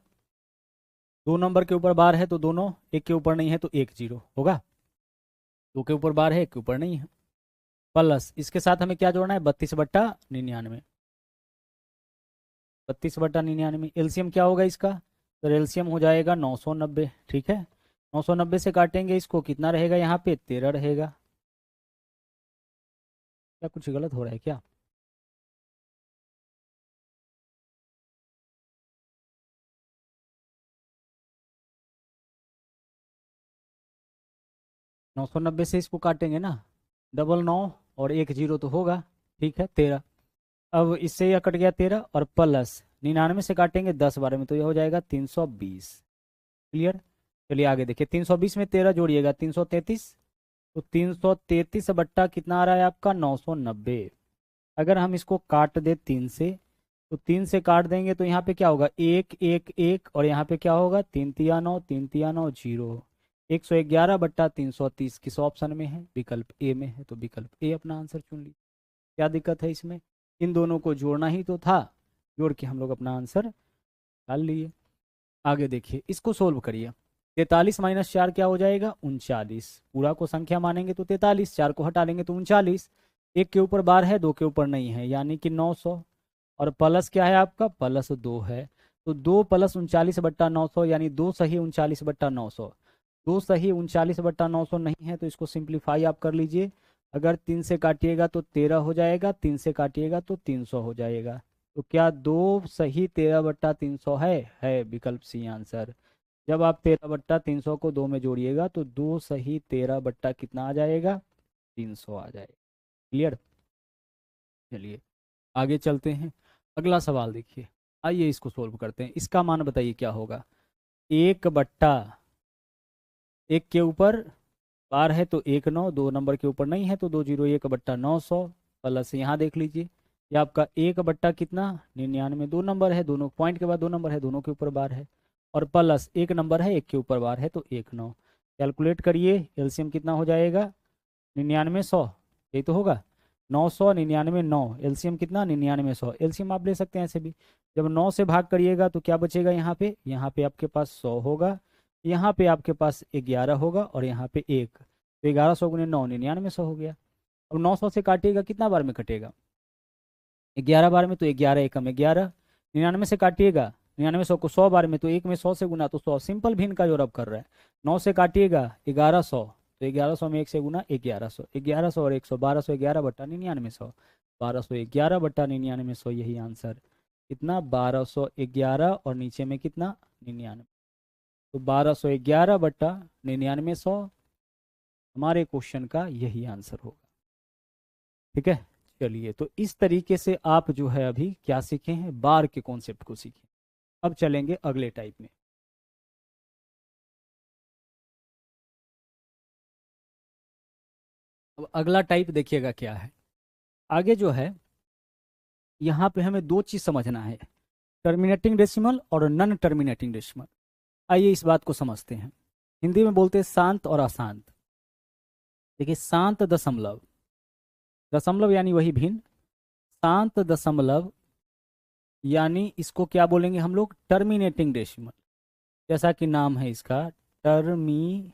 2 नंबर के ऊपर बार है तो दोनों, एक के ऊपर नहीं है तो एक 0 होगा, 2 के ऊपर बार है, एक के ऊपर नहीं है, प्लस इसके साथ हमें क्या जोड़ना है, 32/99, 32/99। एलसीएम क्या होगा इसका, तो एलसीएम हो जाएगा 990, ठीक है। 990 से काटेंगे इसको, कितना रहेगा यहाँ पे, 13 रहेगा। क्या कुछ गलत हो रहा है क्या? 990 से इसको काटेंगे ना, 99 और एक 0 तो होगा, ठीक है 13। अब इससे यह कट गया 13 और प्लस 99 से काटेंगे 10 बार में तो यह हो जाएगा 320। क्लियर? चलिए आगे देखिए, 320 में 13 जोड़िएगा 333, तो 333 बट्टा कितना आ रहा है आपका, 990। अगर हम इसको काट दे 3 से, तो 3 से काट देंगे तो यहाँ पे क्या होगा, 1 1 1, और यहाँ पे क्या होगा, 3 तिया 9, 3 तिया 9 0। 111/330 किस ऑप्शन में है, विकल्प ए में है, तो विकल्प ए अपना आंसर चुन लीजिए। क्या दिक्कत है इसमें, इन दोनों को जोड़ना ही तो था, जोड़ के हम लोग अपना आंसर डाल लिए। आगे देखिए, इसको सोल्व करिए। 43 - 4 क्या हो जाएगा, 39। पूरा को संख्या मानेंगे तो 43, 4 को हटा लेंगे तो 39, एक के ऊपर बार है, दो के ऊपर नहीं है, यानी कि 900। और प्लस क्या है आपका, +2 है, तो 2 + 39/900, यानी 2 सही 39/900। 2 सही 39/900 नहीं है तो इसको सिंप्लीफाई आप कर लीजिए। अगर 3 से काटिएगा तो 13 हो जाएगा, 3 से काटिएगा तो 300 हो जाएगा। तो क्या 2 सही 13/300 है विकल्प सी आंसर। जब आप 13/300 को 2 में जोड़िएगा तो 2 सही 13 बट्टा कितना आ जाएगा, 300 आ जाएगा। क्लियर? चलिए आगे चलते हैं, अगला सवाल देखिए। आइए इसको सोल्व करते हैं, इसका मान बताइए क्या होगा। 1/, एक के ऊपर बार है तो 1 9, 2 नंबर के ऊपर नहीं है तो 2 0, 1/900 प्लस यहाँ देख लीजिए, ये आपका 1 बट्टा कितना 99, 2 नंबर है, दोनों पॉइंट के बाद 2 नंबर है, दोनों के ऊपर बार है, और प्लस एक नंबर है, एक के ऊपर बार है तो 1 9। कैलकुलेट करिए, एलसीएम कितना हो जाएगा, 99 100, यही तो होगा, 900 99 9, एलसीएम कितना 99 100, एलसीएम आप ले सकते हैं ऐसे भी। जब 9 से भाग करिएगा तो क्या बचेगा, यहाँ पे आपके पास 100 होगा, यहाँ पे आपके पास 11 होगा, और यहाँ पे 1, तो 1100 × 9 99 100 हो गया। अब 900 से काटिएगा, कितना बार में कटेगा, 11 बार में, तो 11 एकम 11। 99 से काटिएगा, 99 100 को 100 बार में, तो एक में 100 से गुना तो 100, सिंपल भिन्न का जो रब कर रहा है। 9 से काटिएगा 1100, तो 1100 में 1 से गुना 1100, 1100 और 100, 1211/99 1211/99, यही आंसर कितना 1211, और नीचे में कितना 99, तो 1211/99 हमारे क्वेश्चन का यही आंसर होगा। ठीक है, चलिए तो इस तरीके से आप जो है अभी क्या सीखे हैं, बार के कॉन्सेप्ट को सीखे। अब चलेंगे अगले टाइप में। अब अगला टाइप देखिएगा क्या है, आगे जो है यहाँ पे हमें दो चीज समझना है, टर्मिनेटिंग डेसिमल और नॉन टर्मिनेटिंग डेसिमल। आइए इस बात को समझते हैं। हिंदी में बोलते हैं शांत और अशांत। देखिए शांत दशमलव, दशमलव यानी वही भिन्न, शांत दशमलव यानी इसको क्या बोलेंगे हम लोग, टर्मिनेटिंग डेसिमल। जैसा कि नाम है इसका, terminating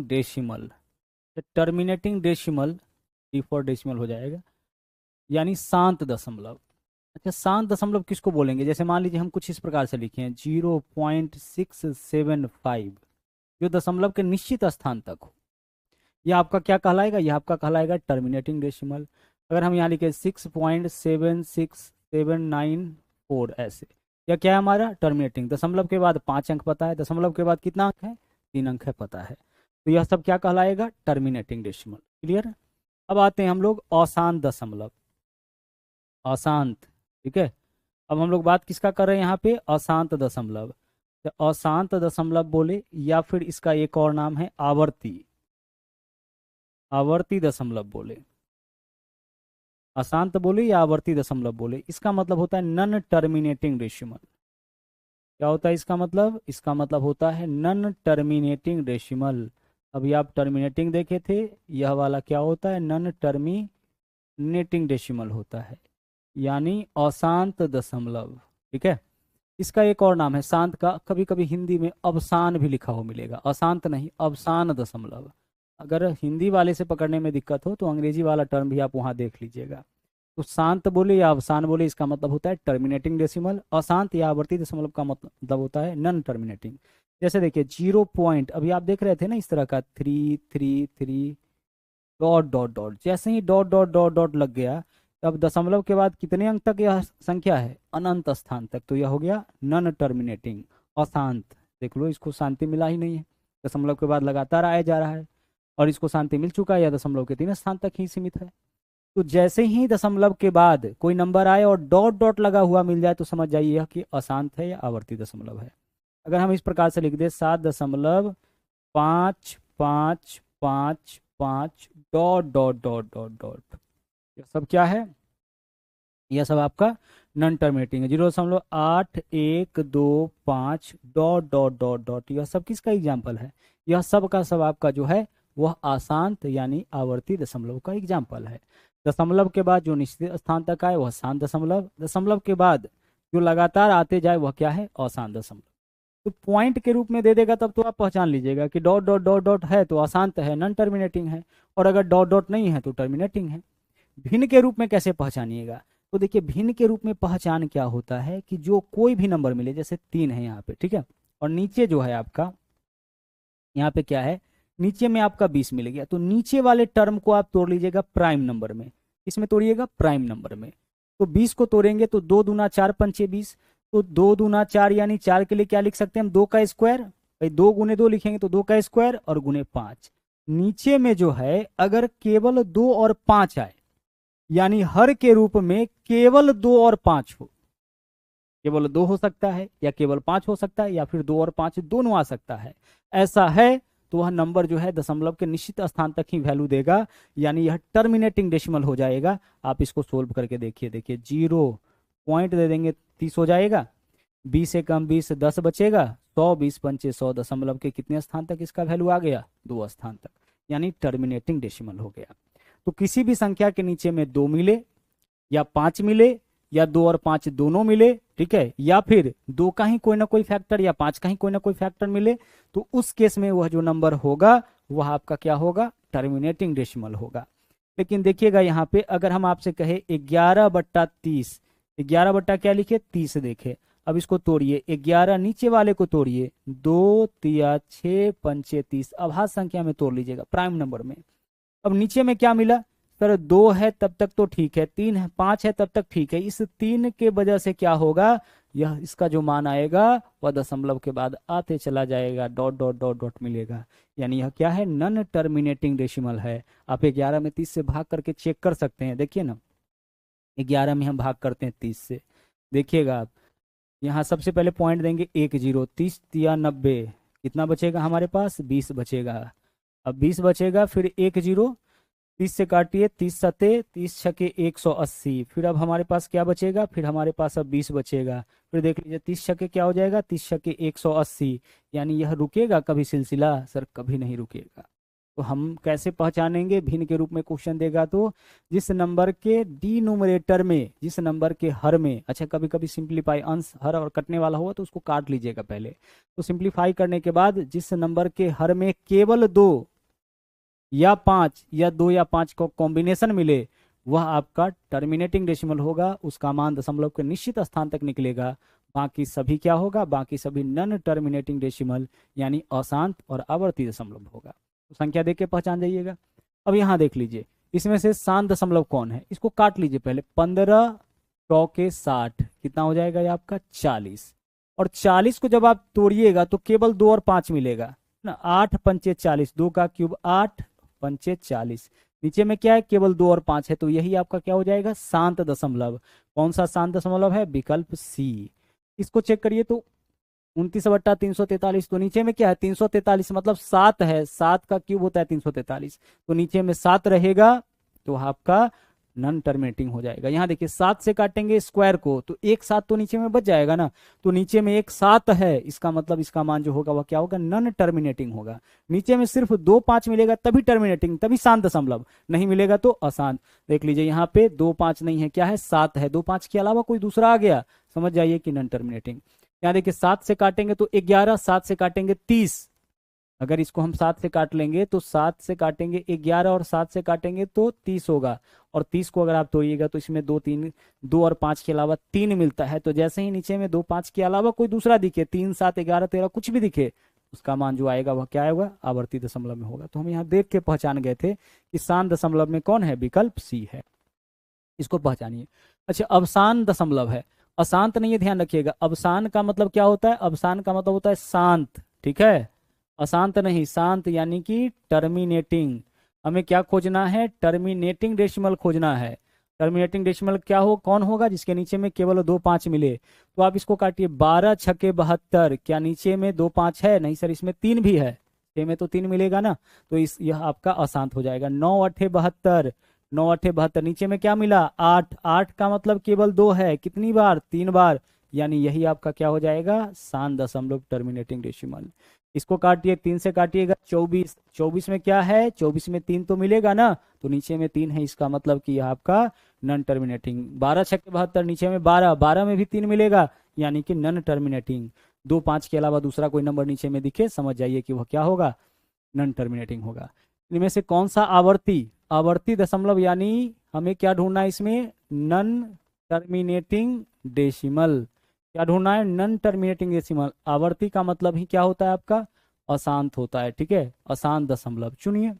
decimal. Terminating decimal, D for decimal हो जाएगा, यानी शांत दशमलव। अच्छा, शांत दशमलव किसको बोलेंगे? जैसे मान लीजिए हम कुछ इस प्रकार से लिखे हैं 0.675, जो दशमलव के निश्चित स्थान तक हो, यह आपका क्या कहलाएगा? यह आपका कहलाएगा टर्मिनेटिंग डेसिमल। अगर हम यहाँ लिखे 6.76794 ऐसे, यह क्या है हमारा? टर्मिनेटिंग। दशमलव के बाद 5 अंक पता है, दशमलव के बाद कितना अंक है? 3 अंक है पता है, तो यह सब क्या कहलाएगा? Terminating decimal. क्लियर? अब आते हैं हम लोग अशांत दशमलव। अशांत, ठीक है। अब हम लोग बात किसका कर रहे हैं यहाँ पे? अशांत दशमलव। तो अशांत दशमलव बोले, या फिर इसका एक और नाम है आवर्ती, आवर्ती दशमलव बोले। अशांत बोले या आवर्ती दशमलव बोले, इसका मतलब होता है नन टर्मिनेटिंग डेसिमल। क्या होता है इसका मतलब? इसका मतलब होता है नन टर्मिनेटिंग डेसिमल। अभी आप टर्मिनेटिंग देखे थे, यह वाला क्या होता है? नन टर्मिनेटिंग डेसिमल होता है, यानी अशांत दशमलव। ठीक है। इसका एक और नाम है शांत का, कभी कभी हिंदी में अवसान भी लिखा हो मिलेगा, अशांत नहीं, अवसान दशमलव। अगर हिंदी वाले से पकड़ने में दिक्कत हो तो अंग्रेजी वाला टर्म भी आप वहाँ देख लीजिएगा। तो शांत बोले या अवसान बोले, इसका मतलब होता है टर्मिनेटिंग डेसिमल। अशांत या आवर्ती दशमलव का मतलब होता है नन टर्मिनेटिंग। जैसे देखिए 0 पॉइंट, अभी आप देख रहे थे ना इस तरह का 333 डॉट डॉट डॉट, जैसे ही डॉट डॉट डॉट डॉट लग गया, तब दशमलव के बाद कितने अंक तक यह संख्या है? अनंत स्थान तक, तो यह हो गया नन टर्मिनेटिंग, अशांत। देख लो, इसको शांति मिला ही नहीं है, दशमलव के बाद लगातार आया जा रहा है, और इसको शांति मिल चुका है, या दशमलव के 3 स्थान तक ही सीमित है। तो जैसे ही दशमलव के बाद कोई नंबर आए और डॉट डॉट लगा हुआ मिल जाए, तो समझ जाइए कि अशांत है या आवर्ती दशमलव है। अगर हम इस प्रकार से लिख दे 7.5555 dot dot dot dot dot, यह सब क्या है? यह सब आपका नन टर्मिनेटिंग है। 0.8125 डॉट डॉट डॉट डॉट, यह सब किसका एग्जाम्पल है? यह सब का सब आपका जो है वह अशांत यानी आवर्ती दशमलव का एग्जाम्पल है। दशमलव के बाद जो निश्चित स्थान तक आए वह शांत दशमलव, दशमलव के बाद जो लगातार आते जाए वह क्या है? अशांत दशमलव। तो पॉइंट के रूप में दे देगा तब तो आप पहचान लीजिएगा कि डॉट डॉट डॉट डॉट है तो अशांत है, नन टर्मिनेटिंग है, और अगर डॉट डॉट नहीं है तो टर्मिनेटिंग है। भिन्न के रूप में कैसे पहचानिएगा? तो देखिए, भिन्न के रूप में पहचान क्या होता है कि जो कोई भी नंबर मिले, जैसे 3 है यहाँ पे, ठीक है, और नीचे जो है आपका, यहाँ पे क्या है? नीचे में आपका 20 मिल गया, तो नीचे वाले टर्म को आप तोड़ लीजिएगा प्राइम नंबर में। इसमें तोड़िएगा प्राइम नंबर में। तो 20 को तोड़ेंगे तो 2 दूना 4 पंचे 20, तो 2 दूना 4, यानी 4 के लिए क्या लिख सकते हैं हम? 2 का स्क्वायर। भाई 2 गुने 2 लिखेंगे तो 2 का स्क्वायर और गुने 5। नीचे में जो है अगर केवल 2 और 5 आए, यानी हर के रूप में केवल 2 और 5 हो, केवल 2 हो सकता है या केवल 5 हो सकता है, या फिर 2 और 5 दोनों आ सकता है, ऐसा है तो वह नंबर जो है दशमलव के निश्चित स्थान तक ही वैल्यू देगा, यानी यह टर्मिनेटिंग डेसिमल हो जाएगा। आप इसको सोल्व करके देखिए। देखिए 0 पॉइंट दे देंगे 30 हो जाएगा, 20 से कम 20 10 बचेगा, 100 20 पंचे 100, दशमलव के कितने स्थान तक इसका वैल्यू आ गया? 2 स्थान तक, यानी टर्मिनेटिंग डेसिमल हो गया। तो किसी भी संख्या के नीचे में 2 मिले या 5 मिले या 2 और 5 दोनों मिले, ठीक है, या फिर 2 का ही कोई ना कोई फैक्टर या 5 का ही कोई ना कोई फैक्टर मिले, तो उस केस में वह जो नंबर होगा वह आपका क्या होगा? टर्मिनेटिंग डेसिमल होगा। लेकिन देखिएगा यहाँ पे अगर हम आपसे कहे 11/30, 11 बट्टा क्या लिखे? 30 देखे। अब इसको तोड़िए, 11 नीचे वाले को तोड़िए, 2 तिया 6 पंचे 30, अभाज्य संख्या में तोड़ लीजिएगा प्राइम नंबर में। अब नीचे में क्या मिला? सर 2 है तब तक तो ठीक है, 3 है 5 है तब तक ठीक है, इस 3 के वजह से क्या होगा? यह इसका जो मान आएगा वह दशमलव के बाद आते चला जाएगा, डॉट डॉट डॉट डॉट मिलेगा, यानी यह क्या है? नन टर्मिनेटिंग डेसिमल है। आप 11 में 30 से भाग करके चेक कर सकते हैं। देखिए ना, 11 में हम भाग करते हैं 30 से, देखिएगा आप यहाँ सबसे पहले पॉइंट देंगे 1 0, 30 तिया 90, कितना बचेगा हमारे पास? 20 बचेगा। अब 20 बचेगा, फिर 1 0, 30 से काटिए, 30 सते 30 छके 180, फिर अब हमारे पास क्या बचेगा? फिर हमारे पास अब 20 बचेगा, फिर देख लीजिए 30 छके क्या हो जाएगा? 30 छके 180, यानी यह रुकेगा कभी सिलसिला? सर कभी नहीं रुकेगा। तो हम कैसे पहचानेंगे? भिन्न के रूप में क्वेश्चन देगा तो जिस नंबर के डिनोमिनेटर में, जिस नंबर के हर में, अच्छा कभी कभी सिंप्लीफाई, अंश हर और कटने वाला हुआ तो उसको काट लीजिएगा पहले, तो सिंप्लीफाई करने के बाद जिस नंबर के हर में केवल 2 या 5 या 2 या 5 को कॉम्बिनेशन मिले, वह आपका टर्मिनेटिंग डेसिमल होगा, उसका मान दशमलव के निश्चित स्थान तक निकलेगा। बाकी सभी क्या होगा, बाकी सभी नॉन टर्मिनेटिंग डेसिमल यानी अशांत और आवर्ती दशमलव होगा। तो संख्या देख के पहचान जाइएगा। अब यहाँ देख लीजिए, इसमें से शांत दशमलव कौन है, इसको काट लीजिए पहले। 15 चौके 60 कितना हो जाएगा ये आपका 40। और 40 को जब आप तोड़िएगा तो केवल 2 और 5 मिलेगा ना। 8 पंचे 40, 2 का क्यूब 8 पंचे 40। नीचे में क्या है, केवल 2 और 5 है, तो यही आपका क्या हो जाएगा, शांत दशमलव। कौन सा शांत दशमलव है, विकल्प सी। इसको चेक करिए तो 29/343, तो नीचे में क्या है 343, मतलब 7 है, 7 का क्यूब होता है 343, तो नीचे में 7 रहेगा, तो आपका नॉन टर्मिनेटिंग हो जाएगा। यहाँ देखिए 7 से काटेंगे स्क्वायर को तो एक 7 तो नीचे में बच जाएगा ना, तो नीचे में एक 7 है, इसका मतलब इसका मान जो होगा वह क्या होगा, नॉन टर्मिनेटिंग होगा। नीचे में सिर्फ 2 5 मिलेगा तभी टर्मिनेटिंग, तभी शांत दशमलव, नहीं मिलेगा तो अशांत। देख लीजिए यहाँ पे 2 5 नहीं है, क्या है 7 है, 2 5 के अलावा कोई दूसरा आ गया, समझ जाइए कि नॉन टर्मिनेटिंग। यहाँ देखिए 7 से काटेंगे तो 11, 7 से काटेंगे 30, अगर इसको हम 7 से काट लेंगे तो 7 से काटेंगे 11 और 7 से काटेंगे तो 30 होगा। और 30 को अगर आप तोड़िएगा तो इसमें 2 और 5 के अलावा 3 मिलता है, तो जैसे ही नीचे में 2 5 के अलावा कोई दूसरा दिखे, 3 7 11 13 कुछ भी दिखे, उसका मान जो आएगा वह क्या आएगा, आवर्ती दशमलव में होगा। तो हम यहाँ देख के पहचान गए थे कि शांत दशमलव में कौन है, विकल्प सी है, इसको पहचानिए। अच्छा, अवसान दशमलव है, अशांत नहीं है, ध्यान रखिएगा। अवसान का मतलब क्या होता है, अवसान का मतलब होता है शांत, ठीक है, अशांत नहीं, शांत यानी कि टर्मिनेटिंग। हमें क्या खोजना है, टर्मिनेटिंग डेसिमल खोजना है। टर्मिनेटिंग डेसिमल क्या हो, कौन होगा, जिसके नीचे में केवल 2 5 मिले। तो आप इसको काटिए, 12 छके 72, क्या नीचे में 2 5 है, नहीं सर इसमें 3 भी है, 6 में तो 3 मिलेगा ना, तो यह आपका अशांत हो जाएगा। 9 8 72, 9 8 72, नीचे में क्या मिला 8, 8 का मतलब केवल 2 है, कितनी बार, 3 बार, यानी यही आपका क्या हो जाएगा, शांत दशमलव टर्मिनेटिंग डेसिमल। इसको काटिए, 3 से काटिएगा 24, 24 में क्या है, 24 में 3 तो मिलेगा ना, तो नीचे में 3 है, इसका मतलब कि यह आपका नॉन टर्मिनेटिंग। 12 छक्के 72, नीचे में 12, 12 में भी 3 मिलेगा, यानी कि नॉन टर्मिनेटिंग। 2 5 के अलावा दूसरा कोई नंबर नीचे में दिखे, समझ जाइए कि वह क्या होगा, नॉन टर्मिनेटिंग होगा। इनमें से कौन सा आवर्ती, आवर्ती दशमलव यानी हमें क्या ढूंढना है इसमें, नॉन टर्मिनेटिंग डेसिमल। क्या ढूंढना है, नॉन टर्मिनेटिंग डेसिमल। आवर्ती का मतलब ही क्या होता है आपका, अशांत होता है, ठीक है, अशांत दशमलव। चुनिए,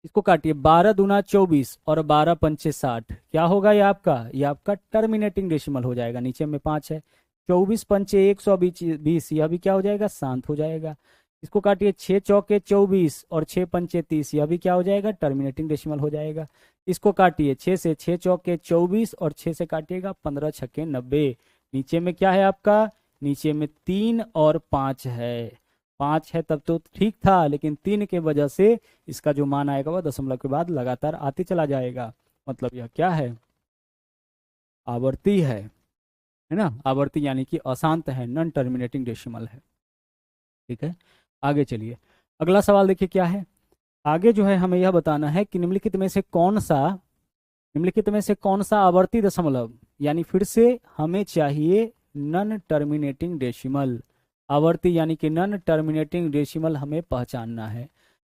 इसको काटिए, 12 दूना 24 और 12 पंचे 60, क्या होगा ये आपका टर्मिनेटिंग डेसिमल हो जाएगा, नीचे में 5 है। 24 पंचे 120, यह भी क्या हो जाएगा, शांत हो जाएगा। इसको काटिए, 6 चौके 24 और 6 पंचे 30, यह भी क्या हो जाएगा, टर्मिनेटिंग डेसिमल हो जाएगा। इसको काटिए, 6 से 6 चौके 24 और 6 से काटिएगा 15 छक्के 90, नीचे में क्या है आपका, नीचे में 3 और 5 है, 5 है तब तो ठीक था, लेकिन 3 के वजह से इसका जो मान आएगा वह दशमलव के बाद लगातार आते चला जाएगा, मतलब यह क्या है, आवर्ती है ना, आवर्ती यानी कि अशांत है, नॉन टर्मिनेटिंग डेसिमल है, ठीक है। आगे चलिए, अगला सवाल देखिए क्या है। आगे जो है हमें यह बताना है कि निम्नलिखित में से कौन सा आवर्ती दशमलव, यानी फिर से हमें चाहिए नॉन टर्मिनेटिंग डेसिमल। आवर्ती यानी कि नॉन टर्मिनेटिंग डेसिमल हमें पहचानना है।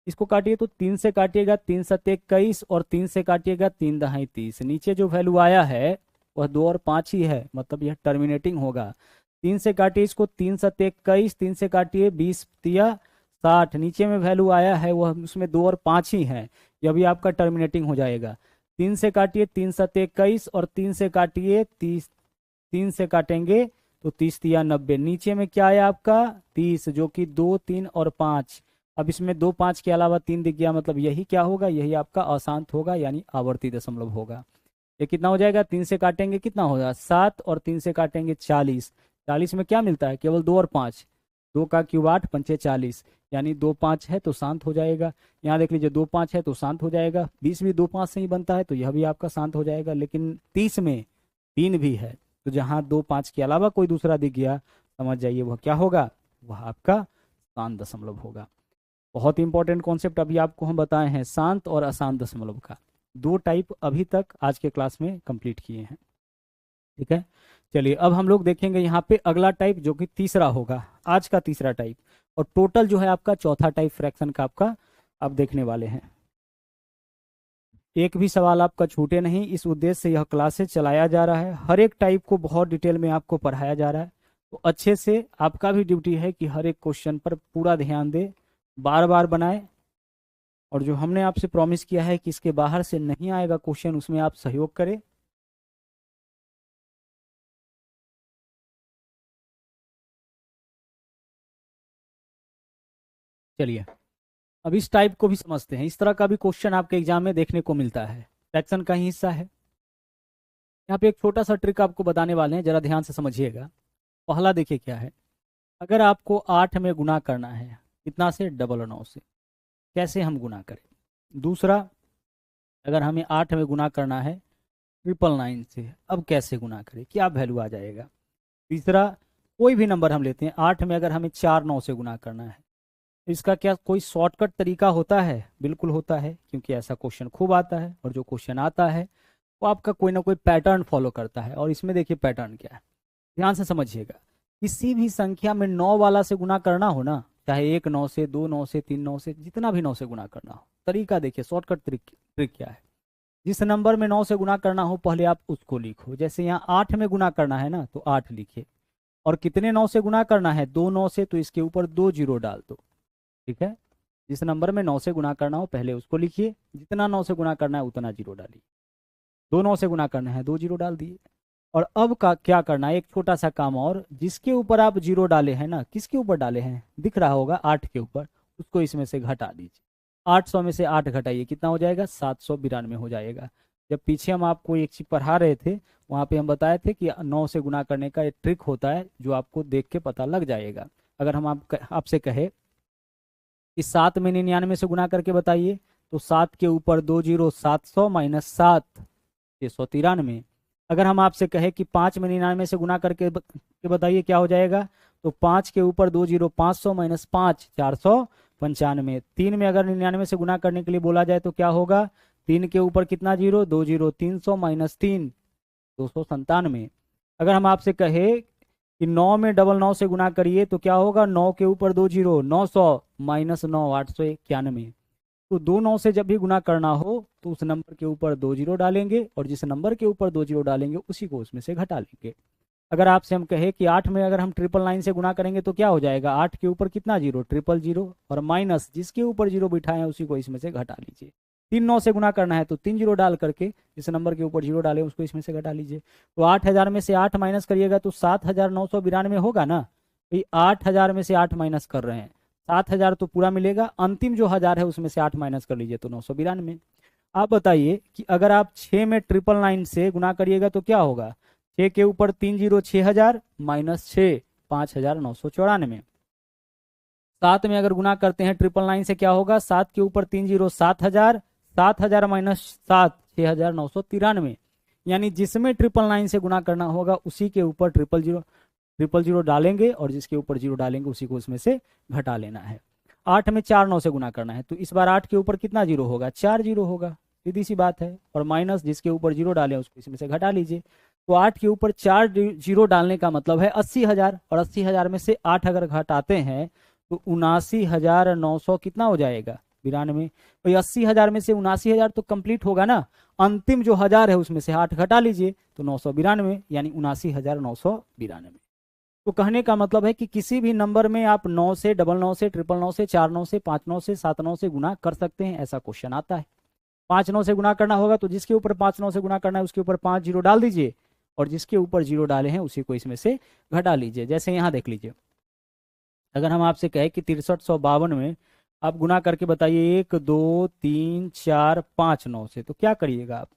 इसको काटिए तो 3 से काटिएगा 3 7 21 और 3 से काटिएगा 3 दहाई 30, नीचे जो वैल्यू आया है वह 2 और 5 ही है, मतलब यह टर्मिनेटिंग होगा। 3 से काटिए इसको, 3 7 21, 3 से काटिए 20 तिया 60, नीचे में वैल्यू आया है वह उसमें 2 और 5 ही है, यह भी आपका टर्मिनेटिंग हो जाएगा। 3 से काटिए, 3 7 21 और 3 से काटिए 30, 3 से काटेंगे तो 30 तिया 90, नीचे में क्या है आपका 30, जो कि 2 3 और 5, अब इसमें 2 5 के अलावा 3 दिख गया, मतलब यही क्या होगा, यही आपका अशांत होगा, यानी आवर्ती दशमलव होगा। ये कितना हो जाएगा, 3 से काटेंगे कितना होगा 7 और 3 से काटेंगे 40, 40 में क्या मिलता है, केवल 2 और 5, 2 का क्यूब 8 पंचे 40, यानी 2 5 है तो शांत हो जाएगा। यहाँ देख लीजिए 2 5 है तो शांत हो जाएगा, 20 भी 2 5 से ही बनता है तो यह भी आपका शांत हो जाएगा, लेकिन 30 में 3 भी है, तो जहाँ 2 5 के अलावा कोई दूसरा दिख गया, समझ जाइए वह क्या होगा, वह आपका शांत दशमलव होगा। बहुत इंपॉर्टेंट कॉन्सेप्ट अभी आपको हम बताए हैं, शांत और अशांत दशमलव का। 2 टाइप अभी तक आज के क्लास में कंप्लीट किए हैं, ठीक है। चलिए अब हम लोग देखेंगे यहाँ पे अगला टाइप, जो कि तीसरा होगा, आज का तीसरा टाइप, और टोटल जो है आपका चौथा टाइप फ्रैक्शन का आपका अब देखने वाले हैं। एक भी सवाल आपका छूटे नहीं, इस उद्देश्य से यह क्लासेस चलाया जा रहा है। हर एक टाइप को बहुत डिटेल में आपको पढ़ाया जा रहा है, तो अच्छे से आपका भी ड्यूटी है कि हर एक क्वेश्चन पर पूरा ध्यान दे, बार बार बनाए, और जो हमने आपसे प्रॉमिस किया है कि इसके बाहर से नहीं आएगा क्वेश्चन, उसमें आप सहयोग करें। चलिए अब इस टाइप को भी समझते हैं। इस तरह का भी क्वेश्चन आपके एग्जाम में देखने को मिलता है, फ्रैक्शन का ही हिस्सा है। यहाँ पे एक छोटा सा ट्रिक आपको बताने वाले हैं, जरा ध्यान से समझिएगा। पहला देखिए क्या है, अगर आपको 8 में गुना करना है, कितना से, 999 से, कैसे हम गुना करें। दूसरा, अगर हमें 8 में गुना करना है 999 से, अब कैसे गुना करें, क्या वैल्यू आ जाएगा। तीसरा, कोई भी नंबर हम लेते हैं, 8 में अगर हमें 4 9 से गुना करना है, इसका क्या कोई शॉर्टकट तरीका होता है। बिल्कुल होता है, क्योंकि ऐसा क्वेश्चन खूब आता है, और जो क्वेश्चन आता है वो आपका कोई ना कोई पैटर्न फॉलो करता है। और इसमें देखिए पैटर्न क्या है, ध्यान से समझिएगा। किसी भी संख्या में 9 वाला से गुना करना हो ना, चाहे 1 9 से, 2 9 से, 3 9 से, जितना भी 9 से गुना करना हो, तरीका देखिए, शॉर्टकट ट्रिक क्या है। जिस नंबर में 9 से गुना करना हो पहले आप उसको लिखो। जैसे यहाँ 8 में गुना करना है ना, तो 8 लिखिए, और कितने 9 से गुना करना है, 2 9 से, तो इसके ऊपर 2 जीरो डाल दो। ठीक है, जिस नंबर में 9 से गुना करना हो पहले उसको लिखिए, जितना 9 से गुना करना है उतना जीरो डालिए। 2 9 से गुना करना है, 2 जीरो डाल दिए। और अब का क्या करना है, एक छोटा सा काम और, जिसके ऊपर आप जीरो डाले हैं ना, किसके ऊपर डाले हैं, दिख रहा होगा 8 के ऊपर, उसको इसमें से घटा दीजिए। 800 में से 8 घटाइए, कितना हो जाएगा, 792 हो जाएगा। जब पीछे हम आपको एक चीज पढ़ा रहे थे, वहाँ पे हम बताए थे कि 9 से गुना करने का एक ट्रिक होता है, जो आपको देख के पता लग जाएगा। अगर हम आपसे कहे कि 7 में 99 से गुना करके बताइए, तो 7 के ऊपर 2 जीरो, 700 माइनस 7, 693। अगर हम आपसे कहे कि 5 में 99 से गुना करके बताइए क्या हो जाएगा, तो 5 के ऊपर 2 जीरो, 500 माइनस 5, 495। 3 में अगर 99 से गुना करने के लिए बोला जाए तो क्या होगा, 3 के ऊपर कितना जीरो, 2 जीरो, 300 माइनस 3, 297। अगर हम आपसे कहे कि 9 में 99 से गुना करिए तो क्या होगा, 9 के ऊपर 2 जीरो, 900 माइनस 9, 891। तो 2 9 से जब भी गुना करना हो तो उस नंबर के ऊपर 2 जीरो डालेंगे, और जिस नंबर के ऊपर 2 जीरो डालेंगे उसी को उसमें से घटा लेंगे। अगर आपसे हम कहे कि 8 में अगर हम 999 से गुना करेंगे तो क्या हो जाएगा, 8 के ऊपर कितना जीरो, 000, और माइनस जिसके ऊपर जीरो बिठाए हैं उसी को इसमें से घटा लीजिए। 3 9 से गुना करना है तो 3 जीरो डाल करके जिस नंबर के ऊपर जीरो डाले उसको इसमें से घटा लीजिए। तो 8000 में से 8 माइनस करिएगा तो 7992 होगा ना। तो ये 8000 में से 8 माइनस कर रहे हैं, 7000 तो पूरा मिलेगा, अंतिम जो 1000 है उसमें से 8 माइनस कर लीजिए तो 992। आप बताइए कि अगर आप 6 में 999 से गुना करिएगा तो क्या होगा, 6 के ऊपर 3 जीरो, 6000 माइनस 6, 5994। 7 में अगर गुना करते हैं 999 से क्या होगा, 7 के ऊपर 3 जीरो, 7000, 7000 माइनस 7, 6993। यानी जिसमें 999 से गुना करना होगा उसी के ऊपर 000 डालेंगे, और जिसके ऊपर जीरो डालेंगे उसी को उसमें से घटा लेना है। 8 में 4 9 से गुना करना है तो इस बार 8 के ऊपर कितना जीरो होगा, 4 जीरो होगा, सीधी सी बात है। और माइनस जिसके ऊपर जीरो डाले उसको इसमें से घटा लीजिए। तो 8 के ऊपर 4 जीरो डालने का मतलब है 80,000, और 80,000 में से 8 अगर घटाते हैं तो 79,900 कितना हो जाएगा, 92। तो 80,000 में से 79,000 तो कंप्लीट होगा ना, अंतिम जो 1000 है उसमें से 8 घटा लीजिए तो 992, यानी 79,992। तो कहने का मतलब है कि किसी भी नंबर में आप 9 से, 99 से, 999 से, 49 से, 59 से, 79 से गुना कर सकते हैं, ऐसा क्वेश्चन आता है। 5 9 से गुना करना होगा तो जिसके ऊपर 5 9 से गुना करना है उसके ऊपर 5 जीरो डाल दीजिए, और जिसके ऊपर जीरो डाले हैं उसी को इसमें से घटा लीजिए। जैसे यहाँ देख लीजिए, अगर हम आपसे कहें कि 6352 में आप गुना करके बताइए 1 2 3 4 5 9 से, तो क्या करिएगा आप,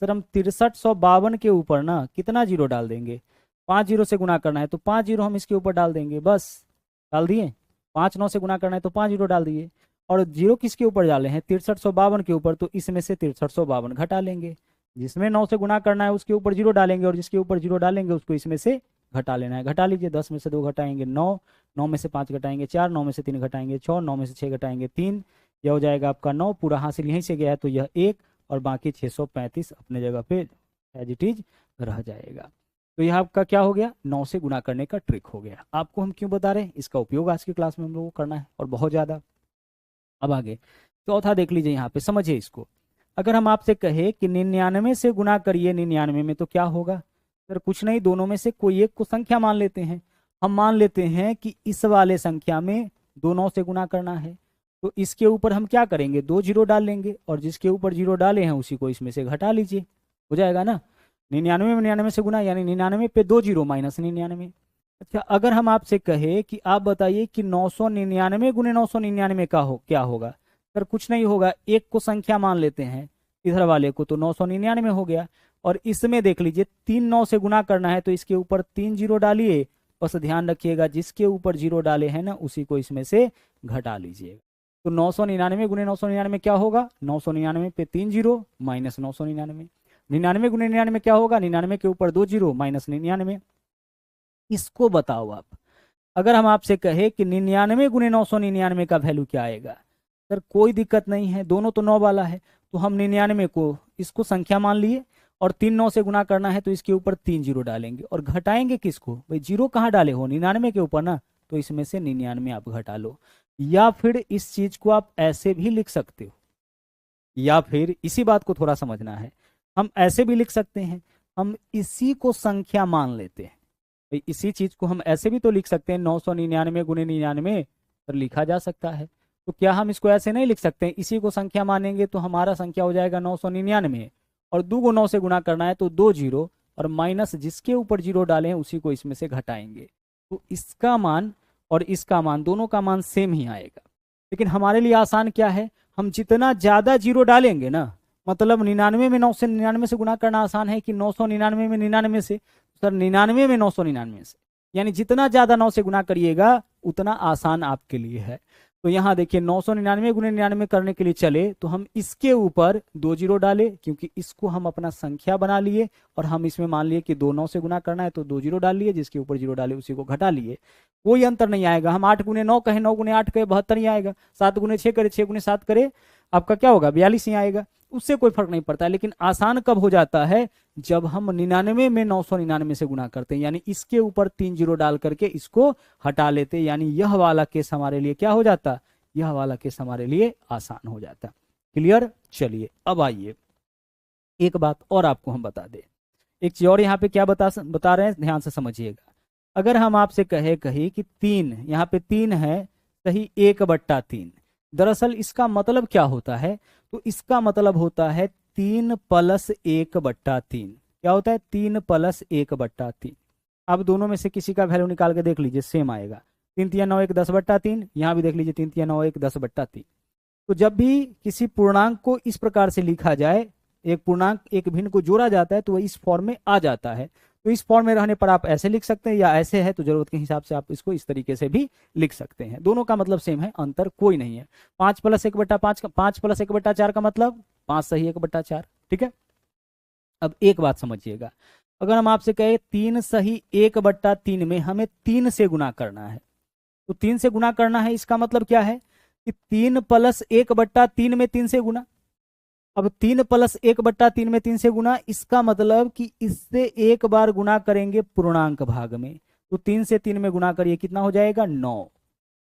सर हम 6352 के ऊपर ना कितना जीरो डाल देंगे, 5 जीरो से गुना करना है तो 5 जीरो हम इसके ऊपर डाल देंगे, बस डाल दिए। 5 9 से गुना करना है तो 5 जीरो डाल दिए, और जीरो किसके ऊपर डाले हैं, 6352 के ऊपर, तो इसमें से 6352 घटा लेंगे। जिसमें 9 से गुना करना है उसके ऊपर जीरो डालेंगे, और जिसके ऊपर जीरो डालेंगे उसको इसमें से घटा लेना है। घटा लीजिए, 10 में से 2 घटाएंगे 9, 9 में से 5 घटाएंगे 4, 9 में से 3 घटाएंगे 6, 9 में से 6 घटाएंगे 3, यह हो जाएगा आपका 9। पूरा हासिल यहीं से गया है तो यह 1, और बाकी 635 अपने जगह पे एज इट इज रह जाएगा। तो यह आपका क्या हो गया, 9 से गुना करने का ट्रिक हो गया। आपको हम क्यों बता रहे हैं, इसका उपयोग आज की क्लास में हम लोगों को करना है, और बहुत ज़्यादा। अब आगे चौथा देख लीजिए, यहाँ पे समझिए इसको। अगर हम आपसे कहे कि 99 से गुना करिए 99 में, तो क्या होगा सर? कुछ नहीं, दोनों में से कोई एक को संख्या मान लेते हैं। हम मान लेते हैं कि इस वाले संख्या में 2 9 से गुना करना है, तो इसके ऊपर हम क्या करेंगे, 2 जीरो डाल लेंगे, और जिसके ऊपर जीरो डाले हैं उसी को इसमें से घटा लीजिए, हो जाएगा ना। 99 में 99 से गुना, यानी 99 पे 2 जीरो माइनस 99। अच्छा, अगर हम आपसे कहे कि आप बताइए कि 999 गुने 999 का क्या होगा सर? कुछ नहीं होगा, एक को संख्या मान लेते हैं इधर वाले को, तो 999 हो गया। और इसमें देख लीजिए 3 9 से गुना करना है, तो इसके ऊपर 3 जीरो डालिए, बस ध्यान रखिएगा जिसके ऊपर जीरो डाले हैं ना उसी को इसमें से घटा लीजिएगा। तो 999 गुने 999 क्या होगा, 999 पे 3 जीरो माइनस 999। 99 गुने 99 क्या होगा, 99 के ऊपर 2 जीरो माइनस 99। इसको बताओ आप। अगर हम आपसे कहे कि 99 गुने 999 का वैल्यू क्या आएगा सर? कोई दिक्कत नहीं है, दोनों तो 9 वाला है, तो हम 99 को इसको संख्या मान लिए, और 3 9 से गुना करना है तो इसके ऊपर 3 जीरो डालेंगे, और घटाएंगे किसको भाई? जीरो कहाँ डाले हो, 99 के ऊपर ना, तो इसमें से 99 आप घटा लो। या फिर इस चीज को आप ऐसे भी लिख सकते हो, या फिर इसी बात को थोड़ा समझना है, हम ऐसे भी लिख सकते हैं, हम इसी को संख्या मान लेते हैं। भाई इसी चीज को हम ऐसे भी तो लिख सकते हैं, 999 गुने 99 पर लिखा जा सकता है। तो क्या हम इसको ऐसे नहीं लिख सकते हैं? इसी को संख्या मानेंगे तो हमारा संख्या हो जाएगा 999, और 2 को 9 से गुना करना है तो 2 जीरो, और माइनस जिसके ऊपर जीरो डाले हैं उसी को इसमें से घटाएंगे, तो इसका मान और इसका मान, दोनों का मान सेम ही आएगा। लेकिन हमारे लिए आसान क्या है, हम जितना ज्यादा जीरो डालेंगे ना, मतलब 99 में 9 से 99 से गुना करना आसान है कि 999 में 99 से? सर 99 में 999 से, यानी जितना ज्यादा 9 से गुना करिएगा उतना आसान आपके लिए है। तो यहाँ देखिए 999 गुने 99 करने के लिए चले तो हम इसके ऊपर 2 जीरो डाले, क्योंकि इसको हम अपना संख्या बना लिए, और हम इसमें मान लिए कि 2 9 से गुना करना है तो 2 जीरो डाल लिए, जिसके ऊपर जीरो डाले उसी को घटा लिए। कोई अंतर नहीं आएगा। हम 8 गुने 9 कहें, 9 गुने 8 कहे 72 ही आएगा, 7 गुने 6 करे, 6 गुने 7 करे आपका क्या होगा, 42 ही आएगा। उससे कोई फर्क नहीं पड़ता है। लेकिन आसान कब हो जाता है, जब हम 99 में 999 से गुना करते हैं, यानी इसके ऊपर 3 जीरो डाल करके इसको हटा लेते, यानी यह वाला केस हमारे लिए क्या हो जाता, यह वाला केस हमारे लिए आसान हो जाता। क्लियर? चलिए अब आइए एक बात और आपको हम बता दें। एक चीज और यहाँ पे क्या बता रहे हैं, ध्यान से समझिएगा। अगर हम आपसे कहे कि 3, यहाँ पे 3 है सही, 1/3, दरअसल इसका मतलब क्या होता है, तो इसका मतलब होता है 3 + 1/3। क्या होता है, 3 + 1/3। अब दोनों में से किसी का वैल्यू निकाल के देख लीजिए, सेम आएगा। 3 3 9 1 10/3, यहाँ भी देख लीजिए 3 3 9 1 10/3। तो जब भी किसी पूर्णांक को इस प्रकार से लिखा जाए, एक पूर्णांक एक भिन्न को जोड़ा जाता है, तो वह इस फॉर्म में आ जाता है। तो इस फॉर्म में रहने पर आप ऐसे लिख सकते हैं, या ऐसे है तो जरूरत के हिसाब से आप इसको इस तरीके से भी लिख सकते हैं। दोनों का मतलब सेम है, अंतर कोई नहीं है। 5 + 1/5 का 5 + 1/4 का मतलब 5 सही 1/4। ठीक है, अब एक बात समझिएगा। अगर हम आपसे कहे 3 सही 1/3 में हमें 3 से गुना करना है, तो 3 से गुना करना है, इसका मतलब क्या है कि 3 + 1/3 में 3 से गुना। अब 3 + 1/3 में 3 से गुना, इसका मतलब कि इससे एक बार गुना करेंगे पूर्णांक भाग में, तो 3 से 3 में गुना करिए, कितना हो जाएगा 9।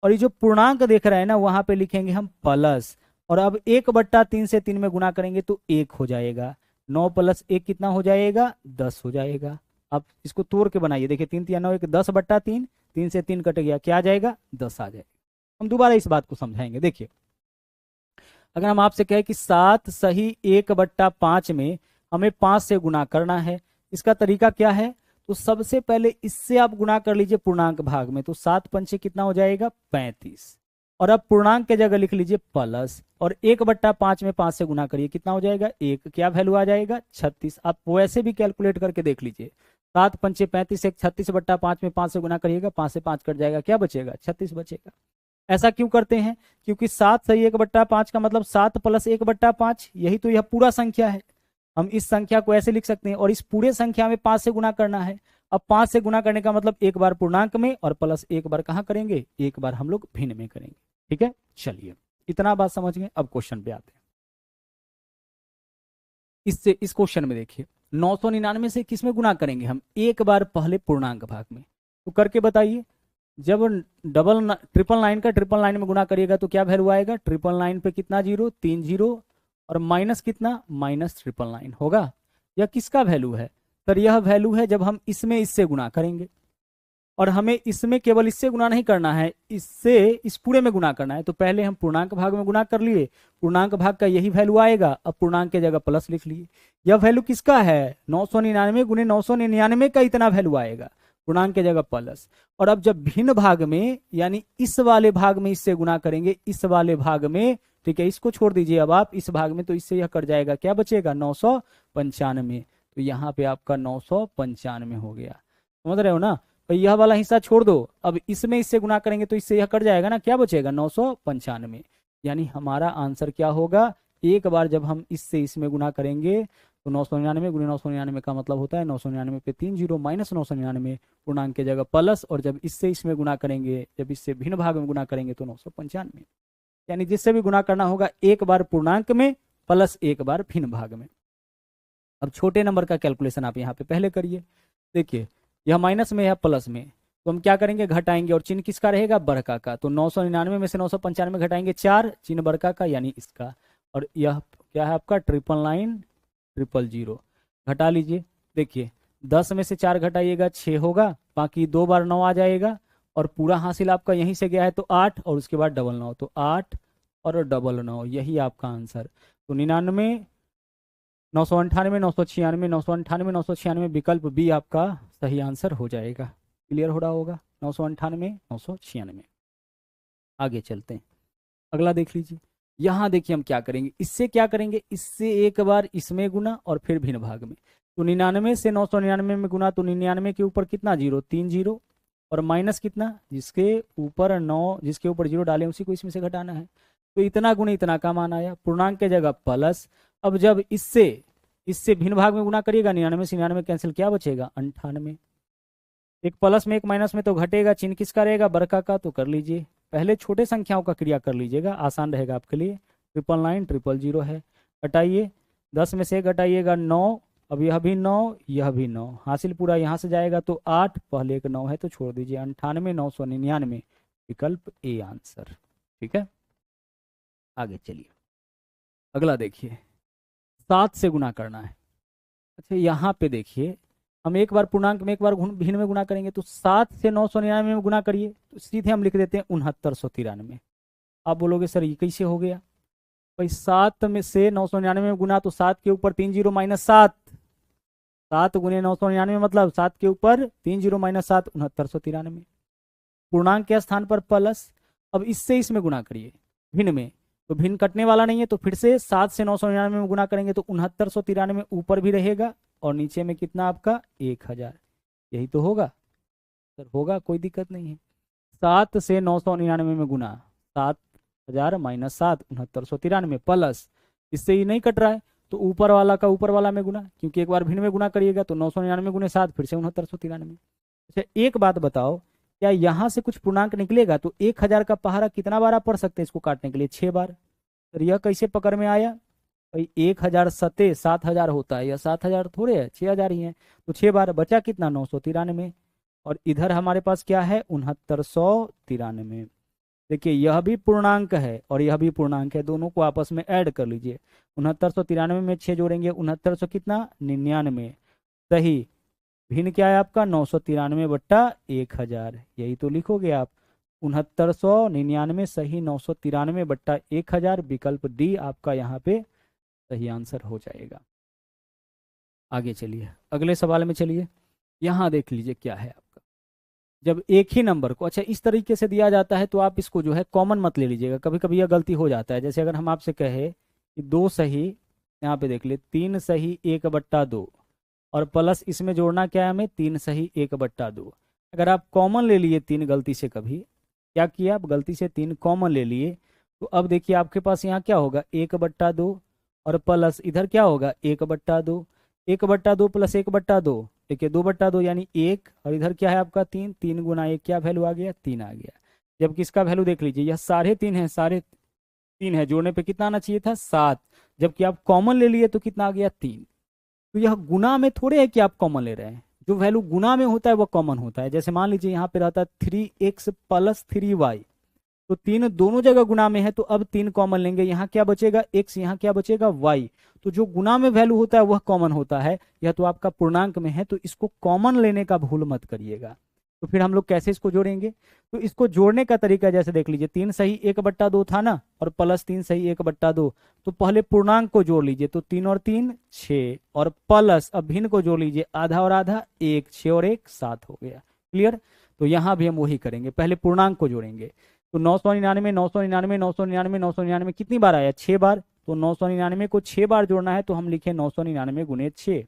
और ये जो पूर्णांक देख रहे हैं ना, वहां पे लिखेंगे हम प्लस, और अब 1/3 से 3 में गुना करेंगे तो 1 हो जाएगा। 9 + 1 कितना हो जाएगा, 10 हो जाएगा। अब इसको तोड़ के बनाइए, देखिए 3 3 9 1 10/3, 3 से 3 कट गया, क्या आ जाएगा, 10 आ जाएगा। हम दोबारा इस बात को समझाएंगे। देखिए अगर हम आपसे कहें कि 7 सही 1/5 में हमें 5 से गुना करना है, इसका तरीका क्या है, तो सबसे पहले इससे आप गुना कर लीजिए पूर्णांक भाग में, तो 7 पंचे कितना हो जाएगा, 35। और अब पूर्णांक के जगह लिख लीजिए प्लस, और 1/5 में 5 से गुना करिए, कितना हो जाएगा 1, क्या वैल्यू आ जाएगा 36। आप वैसे भी कैलकुलेट करके देख लीजिए, 7 पंचे 35, 36/5 में 5 से गुना करिएगा, 5 से 5 कट जाएगा, क्या बचेगा 36 बचेगा। ऐसा क्यों करते हैं, क्योंकि 7 सही 1/5 का मतलब 7 + 1/5, यही तो यह पूरा संख्या है। हम इस संख्या को ऐसे लिख सकते हैं, और इस पूरे संख्या में 5 से गुना करना है। अब 5 से गुना करने का मतलब एक बार पूर्णांक में, और प्लस एक बार कहां करेंगे, एक बार हम लोग भिन्न में करेंगे। ठीक है, चलिए इतना बात समझ गए। अब क्वेश्चन पे आते हैं। इससे इस क्वेश्चन में देखिए 999 से किस में गुना करेंगे हम, एक बार पहले पूर्णांक भाग में, तो करके बताइए। जब 999 का 999 में गुना करिएगा तो क्या वैल्यू आएगा, 999 पे कितना जीरो, 3 जीरो, और माइनस कितना, -999 होगा। यह किसका वैल्यू है, सर यह वैल्यू है जब हम इसमें इससे गुना करेंगे, और हमें इसमें केवल इससे गुना नहीं करना है, इससे इस पूरे में गुना करना है। तो पहले हम पूर्णांक भाग में गुना कर लिए, पूर्णांक भाग का यही वैल्यू आएगा, अब पूर्णांक के जगह प्लस लिख लिए। यह वैल्यू किसका है, 999 गुने 999 का इतना वैल्यू आएगा, पूर्णांक के जगह प्लस। और अब जब भिन्न भाग में यानी इस वाले भाग में इससे गुना करेंगे, इस वाले भाग में, ठीक है, इसको छोड़ दीजिए अब आप इस भाग में, तो इससे यह कट जाएगा, क्या बचेगा 995। तो यहाँ पे आपका 995 हो गया, समझ रहे हो ना। तो यह वाला हिस्सा छोड़ दो, अब इसमें इससे गुना करेंगे तो इससे यह कट जाएगा ना, क्या बचेगा 995। यानी हमारा आंसर क्या होगा, एक बार जब हम इससे इसमें गुना करेंगे तो 999 गुणे 999 का मतलब होता है 999 पे 3 जीरो -999 पूर्णांक के जगह प्लस, और जब इससे इसमें गुना करेंगे, जब इससे भिन्न भाग में गुना करेंगे तो 995। यानी जिससे भी गुना करना होगा एक बार पूर्णांक में प्लस एक बार भिन्न भाग में। अब छोटे नंबर का कैलकुलेशन आप यहाँ पे पहले करिए। देखिए यह माइनस में है प्लस में, तो हम क्या करेंगे, घटाएंगे, और चिन्ह किसका रहेगा, बड़का का। तो 999 में से 995 घटाएंगे 4, चिन्ह बड़का का यानी इसका। और यह क्या है आपका 999 घटा लीजिए। देखिए 10 में से 4 घटाइएगा 6 होगा, बाकी 2 बार 9 आ जाएगा, और पूरा हासिल आपका यहीं से गया है तो 8, और उसके बाद 99, तो 8 और 99 यही आपका आंसर। तो 99 998 996 998 996 विकल्प बी आपका सही आंसर हो जाएगा। क्लियर हो रहा होगा, 998 996। आगे चलते हैं, अगला देख लीजिए। यहाँ देखिए हम क्या करेंगे, इससे क्या करेंगे, इससे एक बार इसमें गुना और फिर भिन्न भाग में। तो 99 से 999 में गुना, तो 99 के ऊपर कितना जीरो, 3 जीरो, और माइनस कितना, जिसके ऊपर 9, जिसके ऊपर जीरो डालें उसी को इसमें से घटाना है। तो इतना गुणे इतना का मान आया, पूर्णांक के जगह प्लस। अब जब इससे भिन्न भाग में गुना करिएगा, 99 से 99 कैंसिल, क्या बचेगा 98। एक प्लस में एक माइनस में तो घटेगा, चिन्ह किसका रहेगा, बड़का का। तो कर लीजिए, पहले छोटे संख्याओं का क्रिया कर लीजिएगा, आसान रहेगा आपके लिए। 999 000 है, घटाइए, 10 में से घटाइएगा 9, अब यह भी 9 यह भी 9, हासिल पूरा यहाँ से जाएगा तो 8, पहले एक 9 है तो छोड़ दीजिए, 98 999 विकल्प ए आंसर। ठीक है, आगे चलिए, अगला देखिए, 7 से गुना करना है। अच्छा यहाँ पे देखिए, हम एक बार पूर्णांक में एक बार भिन्न में गुना करेंगे, तो 7 से 999 में गुना करिए, तो सीधे हम लिख देते हैं 6993। आप बोलोगे सर ये कैसे हो गया, भाई 7 में से 999 में गुना, तो 7 के ऊपर 3 जीरो -7, 7 गुने 999 मतलब 7 के ऊपर 3 जीरो -7, 6993। पूर्णांक के स्थान पर प्लस। अब इससे इसमें गुना करिए भिन्न में, तो भिन्न कटने वाला नहीं है, तो फिर से 7 से 999 में गुना करेंगे तो 6993 ऊपर भी रहेगा, और नीचे में कितना आपका 1000। यही तो होगा सर, होगा, कोई दिक्कत नहीं है। 7 से 999 में गुना, 7000 -7 6993 प्लस, इससे ही नहीं कट रहा है तो ऊपर वाला का ऊपर वाला में गुना, क्योंकि एक बार भिन्न में गुना करिएगा तो 999 गुने 7 फिर से 6993। अच्छा एक बात बताओ, क्या यहाँ से कुछ पूर्णांक निकलेगा, तो 1000 का पहाड़ा कितना बार आप पढ़ सकते हैं इसको काटने के लिए, 6 बार। तो यह कैसे पकड़ में आया, भाई 1000 सते 7000 होता है, या 7000 थोड़े है, 6000 ही है, तो 6 बार बचा कितना 993, और इधर हमारे पास क्या है 6993। देखिए यह भी पूर्णांक है और यह भी पूर्णांक है, दोनों को आपस में ऐड कर लीजिए, 6993 में 6 जोड़ेंगे, 6900 कितना 99, सही। भिन्न क्या है आपका 993 बट्टा 1000, यही तो लिखोगे आप, 6999 सही 993 बट्टा 1000, विकल्प डी आपका यहाँ पे सही आंसर हो जाएगा। आगे चलिए, अगले सवाल में चलिए, यहाँ देख लीजिए क्या है आपका। जब एक ही नंबर को, अच्छा इस तरीके से दिया जाता है तो आप इसको जो है कॉमन मत ले लीजिएगा, कभी कभी यह गलती हो जाता है। जैसे अगर हम आपसे कहे कि 2 सही, यहाँ पे देख ले 3 सही 1/2, और प्लस इसमें जोड़ना क्या है हमें 3 सही 1/2। अगर आप कॉमन ले लिए 3 गलती से, कभी क्या किया आप गलती से 3 कॉमन ले लिए, तो अब देखिए आपके पास यहाँ क्या होगा 1/2, और प्लस इधर क्या होगा 1/2, 1/2 प्लस 1/2, देखिए 2/2 यानी 1, और इधर क्या है आपका 3, 3 गुना 1 क्या वैल्यू आ गया 3 आ गया। जबकि इसका वैल्यू देख लीजिए, यह 3.5 है, 3.5 है, जोड़ने पे कितना आना चाहिए था 7, जबकि आप कॉमन ले लिए तो कितना आ गया 3। तो यह गुना में थोड़े है कि आप कॉमन ले रहे हैं, जो वैल्यू गुना में होता है वो कॉमन होता है। जैसे मान लीजिए यहाँ पे रहता है 3x + 3y, तो 3 दोनों जगह गुना में है, तो अब 3 कॉमन लेंगे, यहाँ क्या बचेगा x, यहाँ क्या बचेगा y। तो जो गुना में वैल्यू होता है वह कॉमन होता है, यह तो आपका पूर्णांक में है, तो इसको कॉमन लेने का भूल मत करिएगा। तो फिर हम लोग कैसे इसको जोड़ेंगे, तो इसको जोड़ने का तरीका जैसे देख लीजिए, 3 सही 1/2 था ना, और प्लस 3 सही 1/2, तो पहले पूर्णांक को जोड़ लीजिए, तो 3 और 3 6, और प्लस अब भिन्न को जोड़ लीजिए, आधा और आधा 1, 6 और 1 7 हो गया। क्लियर। तो यहाँ भी हम वही करेंगे, पहले पूर्णांक को जोड़ेंगे। तो 999 999 999 999 कितनी बार आया, 6 बार। तो 999 को 6 बार जोड़ना है, तो हम लिखे 999 गुने 6।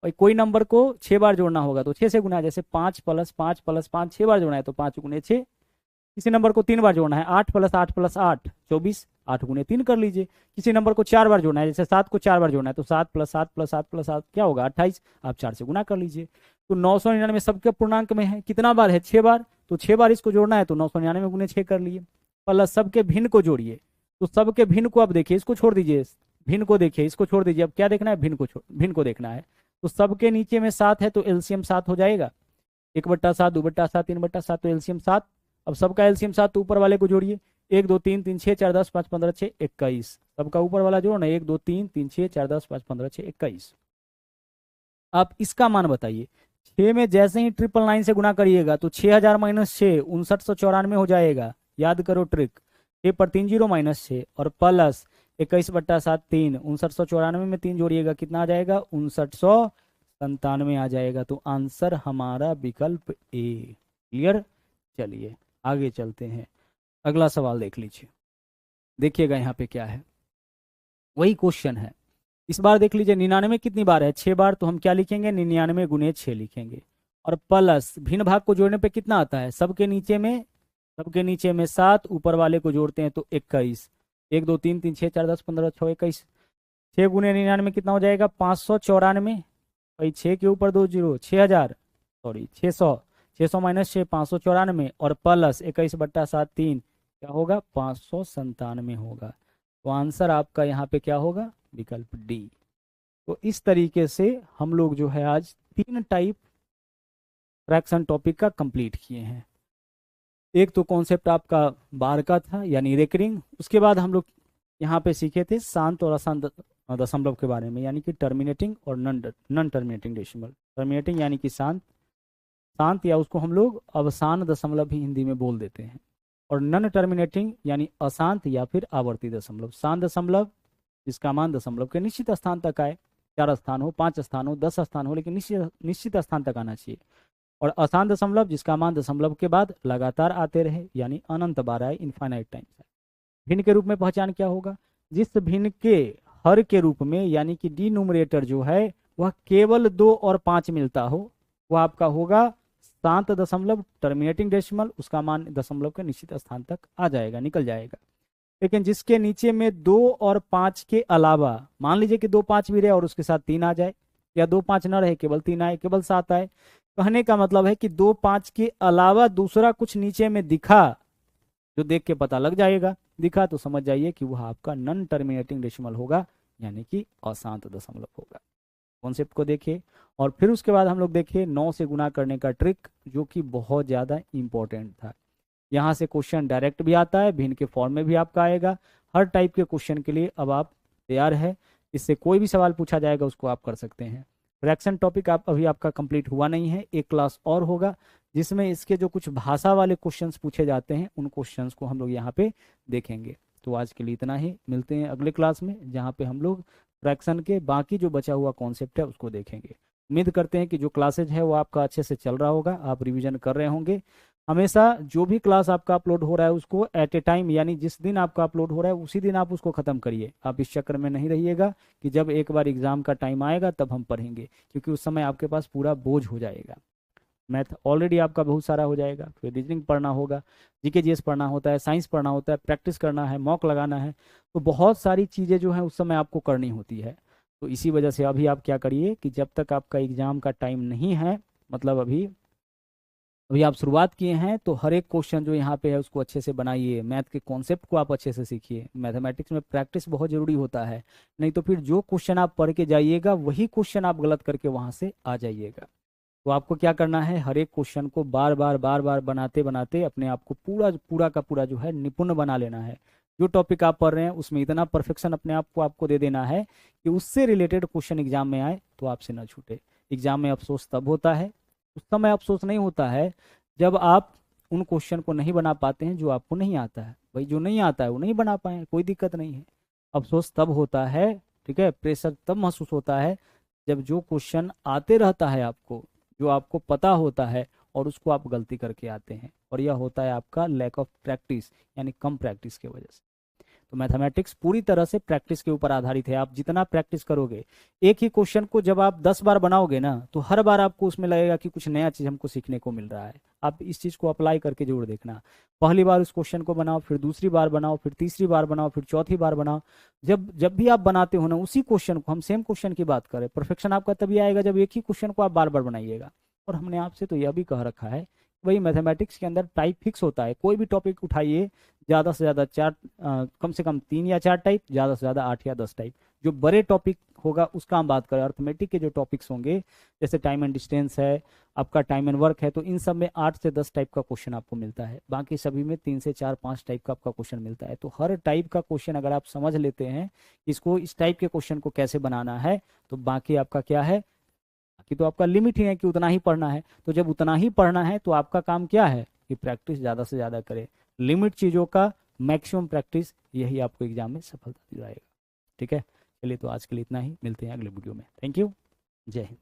और कोई नंबर को 6 बार जोड़ना होगा तो 6 से गुना, जैसे 5 + 5 + 5 6 बार जोड़ना है तो 5 गुने 6। किसी नंबर को 3 बार जोड़ना है, 8 + 8 + 8 24, 8 गुने 3 कर लीजिए। किसी नंबर को 4 बार जोड़ना है, जैसे 7 को 4 बार जोड़ना है तो 7 + 7 + 7 + 7 क्या होगा, 28, आप 4 से गुना कर लीजिए। तो 999 सबके पूर्णांक में है, कितना बार है, 6 बार, तो 6 बार इसको जोड़ना है, तो 999 गुने 6 कर लिए। प्लस सबके भिन्न को जोड़िए, तो सबके भिन्न को अब देखिए, इसको छोड़ दीजिए, भिन्न को देखिए, इसको छोड़ दीजिए, अब क्या देखना है, भिन्न को देखना है। तो सबके नीचे में 7 है, तो एलसीएम 7 हो जाएगा, 1/7 2/7 3/7, तो एलसीएम 7। अब सबका एलसीएम 7, तो ऊपर वाले को जोड़िए, 1 2 3 3 6 4 10 5 15 6 21, सबका ऊपर वाला जोड़ना, 1 2 3 3 6 4 10 5 15 6 21। आप इसका मान बताइए, 6 में जैसे ही 999 से गुना करिएगा तो 6000 - 6 5994 हो जाएगा। याद करो ट्रिक, 6 पर 3 0 -6, और प्लस 21/7 3, 5994 में 3 जोड़िएगा, कितना आ जाएगा, 5997 आ जाएगा। तो आंसर हमारा विकल्प ए। क्लियर। चलिए आगे चलते हैं, अगला सवाल देख लीजिए। देखिएगा यहाँ पे क्या है, वही क्वेश्चन है। इस बार देख लीजिए, 99 कितनी बार है, 6 बार, तो हम क्या लिखेंगे, 99 गुने 6 लिखेंगे। और प्लस भिन्न भाग को जोड़ने पे कितना आता है, सबके नीचे में 7, ऊपर वाले को जोड़ते हैं तो 21, 1 2 3 3 6 4 10 15 6 21, 6 गुने 99 कितना हो जाएगा, 594। भाई 6 के ऊपर 2 0, 6000, सॉरी 600, 600 - 6 594, और प्लस 21/7 3 क्या होगा, 597 होगा। तो आंसर आपका यहाँ पे क्या होगा, विकल्प डी। तो इस तरीके से हम लोग जो है आज 3 टाइप फ्रैक्शन टॉपिक का कंप्लीट किए हैं। एक तो कॉन्सेप्ट आपका बार का था यानी रेकरिंग, उसके बाद हम लोग यहाँ पे सीखे थे शांत और अशांत दशमलव के बारे में, यानी कि टर्मिनेटिंग और नॉन टर्मिनेटिंग डेसिमल। टर्मिनेटिंग यानी कि शांत या उसको हम लोग अवसान दशमलव भी हिंदी में बोल देते हैं, और नॉन टर्मिनेटिंग यानी अशांत या फिर आवर्ती दशमलव। शांत दशमलव जिसका मान दशमलव के निश्चित स्थान तक आए, 4 स्थान हो, 5 स्थान हो, 10 स्थान हो, लेकिन निश्चित स्थान तक आना चाहिए। और अशांत दशमलव जिसका मान दशमलव के बाद लगातार आते रहे, यानी अनंत बार आए, इनफाइनाइट टाइम्स। भिन्न के रूप में पहचान क्या होगा, जिस भिन्न के हर के रूप में यानी कि डिनोमिनेटर जो है वह केवल 2 और 5 मिलता हो, वह आपका होगा शांत दशमलव, टर्मिनेटिंग डेसिमल, उसका मान दशमलव के निश्चित स्थान तक आ जाएगा, निकल जाएगा। लेकिन जिसके नीचे में 2 और 5 के अलावा, मान लीजिए कि 2 5 भी रहे और उसके साथ 3 आ जाए, या 2 5 न रहे केवल 3 आए, केवल 7 आए, कहने का मतलब है कि 2 5 के अलावा दूसरा कुछ नीचे में दिखा, जो देख के पता लग जाएगा, दिखा तो समझ जाइए कि वह आपका नॉन टर्मिनेटिंग डेसिमल होगा, यानी कि अशांत दशमलव होगा। कॉन्सेप्ट को देखिए, और फिर उसके बाद हम लोग देखिए 9 से गुना करने का ट्रिक, जो कि बहुत ज़्यादा इंपॉर्टेंट था। यहाँ से क्वेश्चन डायरेक्ट भी आता है, भिन्न के फॉर्म में भी आपका आएगा। हर टाइप के क्वेश्चन के लिए अब आप तैयार है, इससे कोई भी सवाल पूछा जाएगा उसको आप कर सकते हैं। फ्रैक्शन टॉपिक आप अभी आपका कंप्लीट हुआ नहीं है, एक क्लास और होगा जिसमें इसके जो कुछ भाषा वाले क्वेश्चंस पूछे जाते हैं उन क्वेश्चंस को हम लोग यहाँ पे देखेंगे। तो आज के लिए इतना ही, मिलते हैं अगले क्लास में जहाँ पे हम लोग फ्रैक्शन के बाकी जो बचा हुआ कॉन्सेप्ट है उसको देखेंगे। उम्मीद करते हैं कि जो क्लासेज है वो आपका अच्छे से चल रहा होगा, आप रिविजन कर रहे होंगे। हमेशा जो भी क्लास आपका अपलोड हो रहा है उसको एट ए टाइम, यानी जिस दिन आपका अपलोड हो रहा है उसी दिन आप उसको ख़त्म करिए। आप इस चक्कर में नहीं रहिएगा कि जब एक बार एग्ज़ाम का टाइम आएगा तब हम पढ़ेंगे, क्योंकि उस समय आपके पास पूरा बोझ हो जाएगा। मैथ ऑलरेडी आपका बहुत सारा हो जाएगा, फिर रीजनिंग पढ़ना होगा, जीके जीएस पढ़ना होता है, साइंस पढ़ना होता है, प्रैक्टिस करना है, मॉक लगाना है, तो बहुत सारी चीज़ें जो हैं उस समय आपको करनी होती है। तो इसी वजह से अभी आप क्या करिए कि जब तक आपका एग्ज़ाम का टाइम नहीं है, मतलब अभी आप शुरुआत किए हैं, तो हर एक क्वेश्चन जो यहाँ पे है उसको अच्छे से बनाइए, मैथ के कॉन्सेप्ट को आप अच्छे से सीखिए। मैथमेटिक्स में प्रैक्टिस बहुत ज़रूरी होता है, नहीं तो फिर जो क्वेश्चन आप पढ़ के जाइएगा वही क्वेश्चन आप गलत करके वहाँ से आ जाइएगा। तो आपको क्या करना है, हर एक क्वेश्चन को बार बार बनाते बनाते अपने आप को पूरा पूरा का पूरा जो है निपुण बना लेना है। जो टॉपिक आप पढ़ रहे हैं उसमें इतना परफेक्शन अपने आप को आपको दे देना है कि उससे रिलेटेड क्वेश्चन एग्जाम में आए तो आपसे ना छूटे। एग्जाम में अफसोस तब होता है, उस समय अफसोस नहीं होता है जब आप उन क्वेश्चन को नहीं बना पाते हैं जो आपको नहीं आता है। भाई जो नहीं आता है वो नहीं बना पाए, कोई दिक्कत नहीं है। अफसोस तब होता है, ठीक है, प्रेशर तब महसूस होता है जब जो क्वेश्चन आते रहता है आपको, जो आपको पता होता है और उसको आप गलती करके आते हैं, और यह होता है आपका लैक ऑफ प्रैक्टिस, यानी कम प्रैक्टिस की वजह से। तो मैथमेटिक्स पूरी तरह से प्रैक्टिस के ऊपर आधारित है। आप जितना प्रैक्टिस करोगे, एक ही क्वेश्चन को जब आप 10 बार बनाओगे ना, तो हर बार आपको उसमें लगेगा कि कुछ नया चीज हमको सीखने को मिल रहा है। आप इस चीज को अप्लाई करके जरूर देखना। पहली बार उस क्वेश्चन को बनाओ, फिर दूसरी बार बनाओ, फिर तीसरी बार बनाओ, फिर चौथी बार बनाओ। जब जब भी आप बनाते हो ना उसी क्वेश्चन को, हम सेम क्वेश्चन की बात करें, परफेक्शन आपका तभी आएगा जब एक ही क्वेश्चन को आप बार बार बनाइएगा। और हमने आपसे तो यह भी कह रखा है, वही मैथमेटिक्स के अंदर टाइप फिक्स होता है। कोई भी टॉपिक उठाइए, ज़्यादा से ज़्यादा चार, कम से कम 3 या 4 टाइप, ज़्यादा से ज़्यादा 8 या 10 टाइप। जो बड़े टॉपिक होगा उसका हम बात करें, अर्थमेटिक के जो टॉपिक्स होंगे जैसे टाइम एंड डिस्टेंस है, आपका टाइम एंड वर्क है, तो इन सब में 8 से 10 टाइप का क्वेश्चन आपको मिलता है। बाकी सभी में 3 से 4 5 टाइप का आपका क्वेश्चन मिलता है। तो हर टाइप का क्वेश्चन अगर आप समझ लेते हैं इसको, इस टाइप के क्वेश्चन को कैसे बनाना है, तो बाकी आपका क्या है, बाकी तो आपका लिमिट ही है कि उतना ही पढ़ना है। तो जब उतना ही पढ़ना है तो आपका काम क्या है कि प्रैक्टिस ज़्यादा से ज़्यादा करें, लिमिट चीज़ों का मैक्सिमम प्रैक्टिस, यही आपको एग्जाम में सफलता दिलाएगा। ठीक है, चलिए तो आज के लिए इतना ही, मिलते हैं अगले वीडियो में। थैंक यू, जय हिंद।